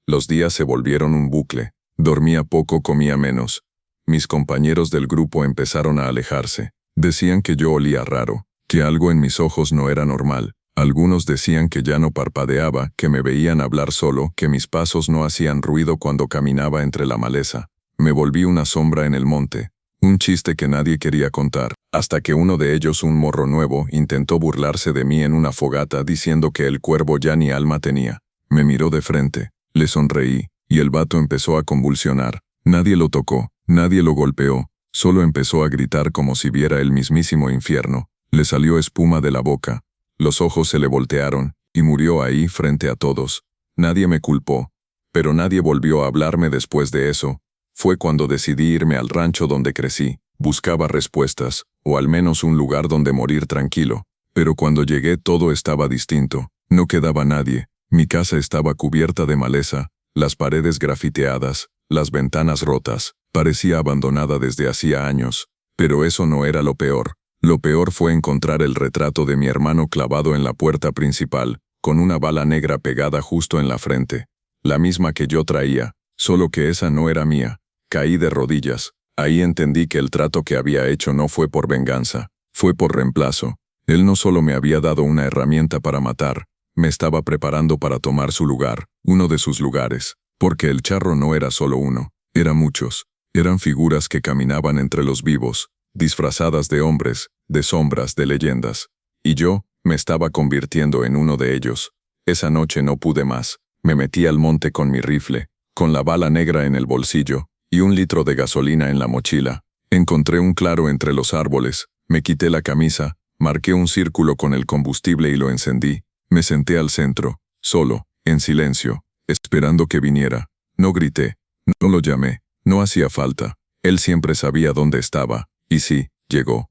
Los días se volvieron un bucle. Dormía poco, comía menos. Mis compañeros del grupo empezaron a alejarse. Decían que yo olía raro, que algo en mis ojos no era normal. Algunos decían que ya no parpadeaba, que me veían hablar solo, que mis pasos no hacían ruido cuando caminaba entre la maleza. Me volví una sombra en el monte. Un chiste que nadie quería contar, hasta que uno de ellos, un morro nuevo, intentó burlarse de mí en una fogata diciendo que el cuervo ya ni alma tenía. Me miró de frente, le sonreí, y el vato empezó a convulsionar. Nadie lo tocó, nadie lo golpeó, solo empezó a gritar como si viera el mismísimo infierno. Le salió espuma de la boca, los ojos se le voltearon, y murió ahí frente a todos. Nadie me culpó, pero nadie volvió a hablarme después de eso. Fue cuando decidí irme al rancho donde crecí. Buscaba respuestas, o al menos un lugar donde morir tranquilo. Pero cuando llegué todo estaba distinto. No quedaba nadie. Mi casa estaba cubierta de maleza, las paredes grafiteadas, las ventanas rotas. Parecía abandonada desde hacía años. Pero eso no era lo peor. Lo peor fue encontrar el retrato de mi hermano clavado en la puerta principal, con una bala negra pegada justo en la frente. La misma que yo traía, solo que esa no era mía. Caí de rodillas. Ahí entendí que el trato que había hecho no fue por venganza, fue por reemplazo. Él no solo me había dado una herramienta para matar, me estaba preparando para tomar su lugar, uno de sus lugares, porque el charro no era solo uno, eran muchos. Eran figuras que caminaban entre los vivos, disfrazadas de hombres, de sombras, de leyendas. Y yo me estaba convirtiendo en uno de ellos. Esa noche no pude más. Me metí al monte con mi rifle, con la bala negra en el bolsillo, y 1 litro de gasolina en la mochila. Encontré un claro entre los árboles, me quité la camisa, marqué un círculo con el combustible y lo encendí. Me senté al centro, solo, en silencio, esperando que viniera. No grité, no lo llamé, no hacía falta. Él siempre sabía dónde estaba, y sí, llegó.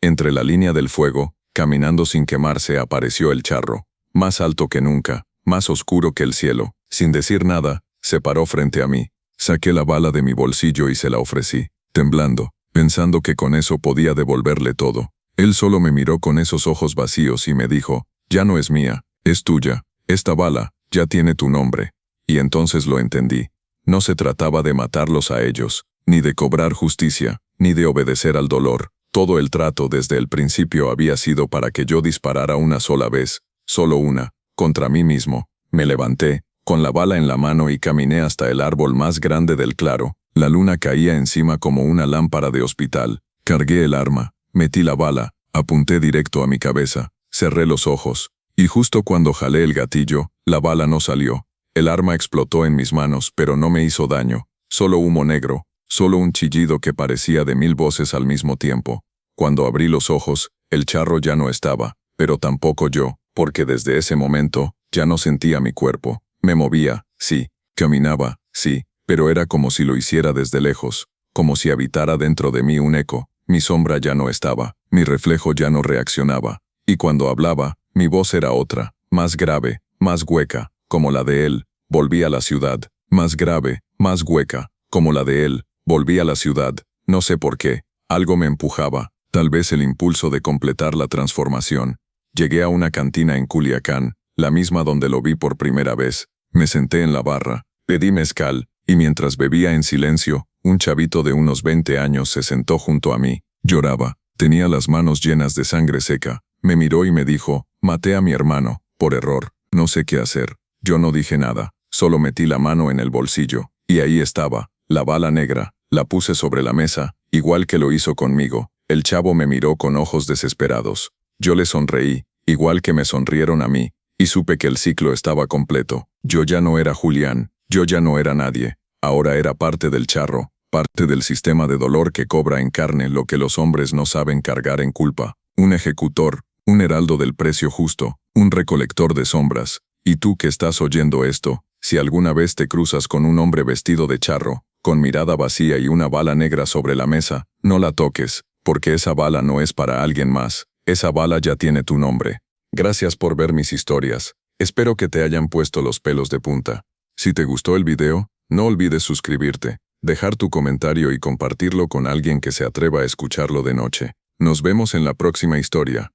Entre la línea del fuego, caminando sin quemarse, apareció el charro, más alto que nunca, más oscuro que el cielo. Sin decir nada, se paró frente a mí. Saqué la bala de mi bolsillo y se la ofrecí, temblando, pensando que con eso podía devolverle todo. Él solo me miró con esos ojos vacíos y me dijo, «Ya no es mía, es tuya. Esta bala ya tiene tu nombre». Y entonces lo entendí. No se trataba de matarlos a ellos, ni de cobrar justicia, ni de obedecer al dolor. Todo el trato desde el principio había sido para que yo disparara una sola vez, solo una, contra mí mismo. Me levanté, con la bala en la mano y caminé hasta el árbol más grande del claro. La luna caía encima como una lámpara de hospital. Cargué el arma, metí la bala, apunté directo a mi cabeza, cerré los ojos, y justo cuando jalé el gatillo, la bala no salió. El arma explotó en mis manos, pero no me hizo daño, solo humo negro, solo un chillido que parecía de 1000 voces al mismo tiempo. Cuando abrí los ojos, el charro ya no estaba, pero tampoco yo, porque desde ese momento, Ya no sentía mi cuerpo. Me movía, sí. Caminaba, sí. Pero era como si lo hiciera desde lejos. Como si habitara dentro de mí un eco. Mi sombra ya no estaba. Mi reflejo ya no reaccionaba. Y cuando hablaba, mi voz era otra. Más grave, más hueca, como la de él. Volví a la ciudad. Más grave, más hueca, como la de él. Volví a la ciudad. No sé por qué. Algo me empujaba. Tal vez el impulso de completar la transformación. Llegué a una cantina en Culiacán, la misma donde lo vi por primera vez. Me senté en la barra, pedí mezcal, y mientras bebía en silencio, un chavito de unos 20 años se sentó junto a mí. Lloraba, tenía las manos llenas de sangre seca. Me miró y me dijo, maté a mi hermano, por error, no sé qué hacer. Yo no dije nada, solo metí la mano en el bolsillo, y ahí estaba, la bala negra. La puse sobre la mesa, igual que lo hizo conmigo. El chavo me miró con ojos desesperados. Yo le sonreí, igual que me sonrieron a mí, y supe que el ciclo estaba completo. Yo ya no era Julián, yo ya no era nadie. Ahora era parte del charro, parte del sistema de dolor que cobra en carne lo que los hombres no saben cargar en culpa. Un ejecutor, un heraldo del precio justo, un recolector de sombras. Y tú que estás oyendo esto, si alguna vez te cruzas con un hombre vestido de charro, con mirada vacía y una bala negra sobre la mesa, no la toques, porque esa bala no es para alguien más, esa bala ya tiene tu nombre. Gracias por ver mis historias, espero que te hayan puesto los pelos de punta. Si te gustó el video, no olvides suscribirte, dejar tu comentario y compartirlo con alguien que se atreva a escucharlo de noche. Nos vemos en la próxima historia.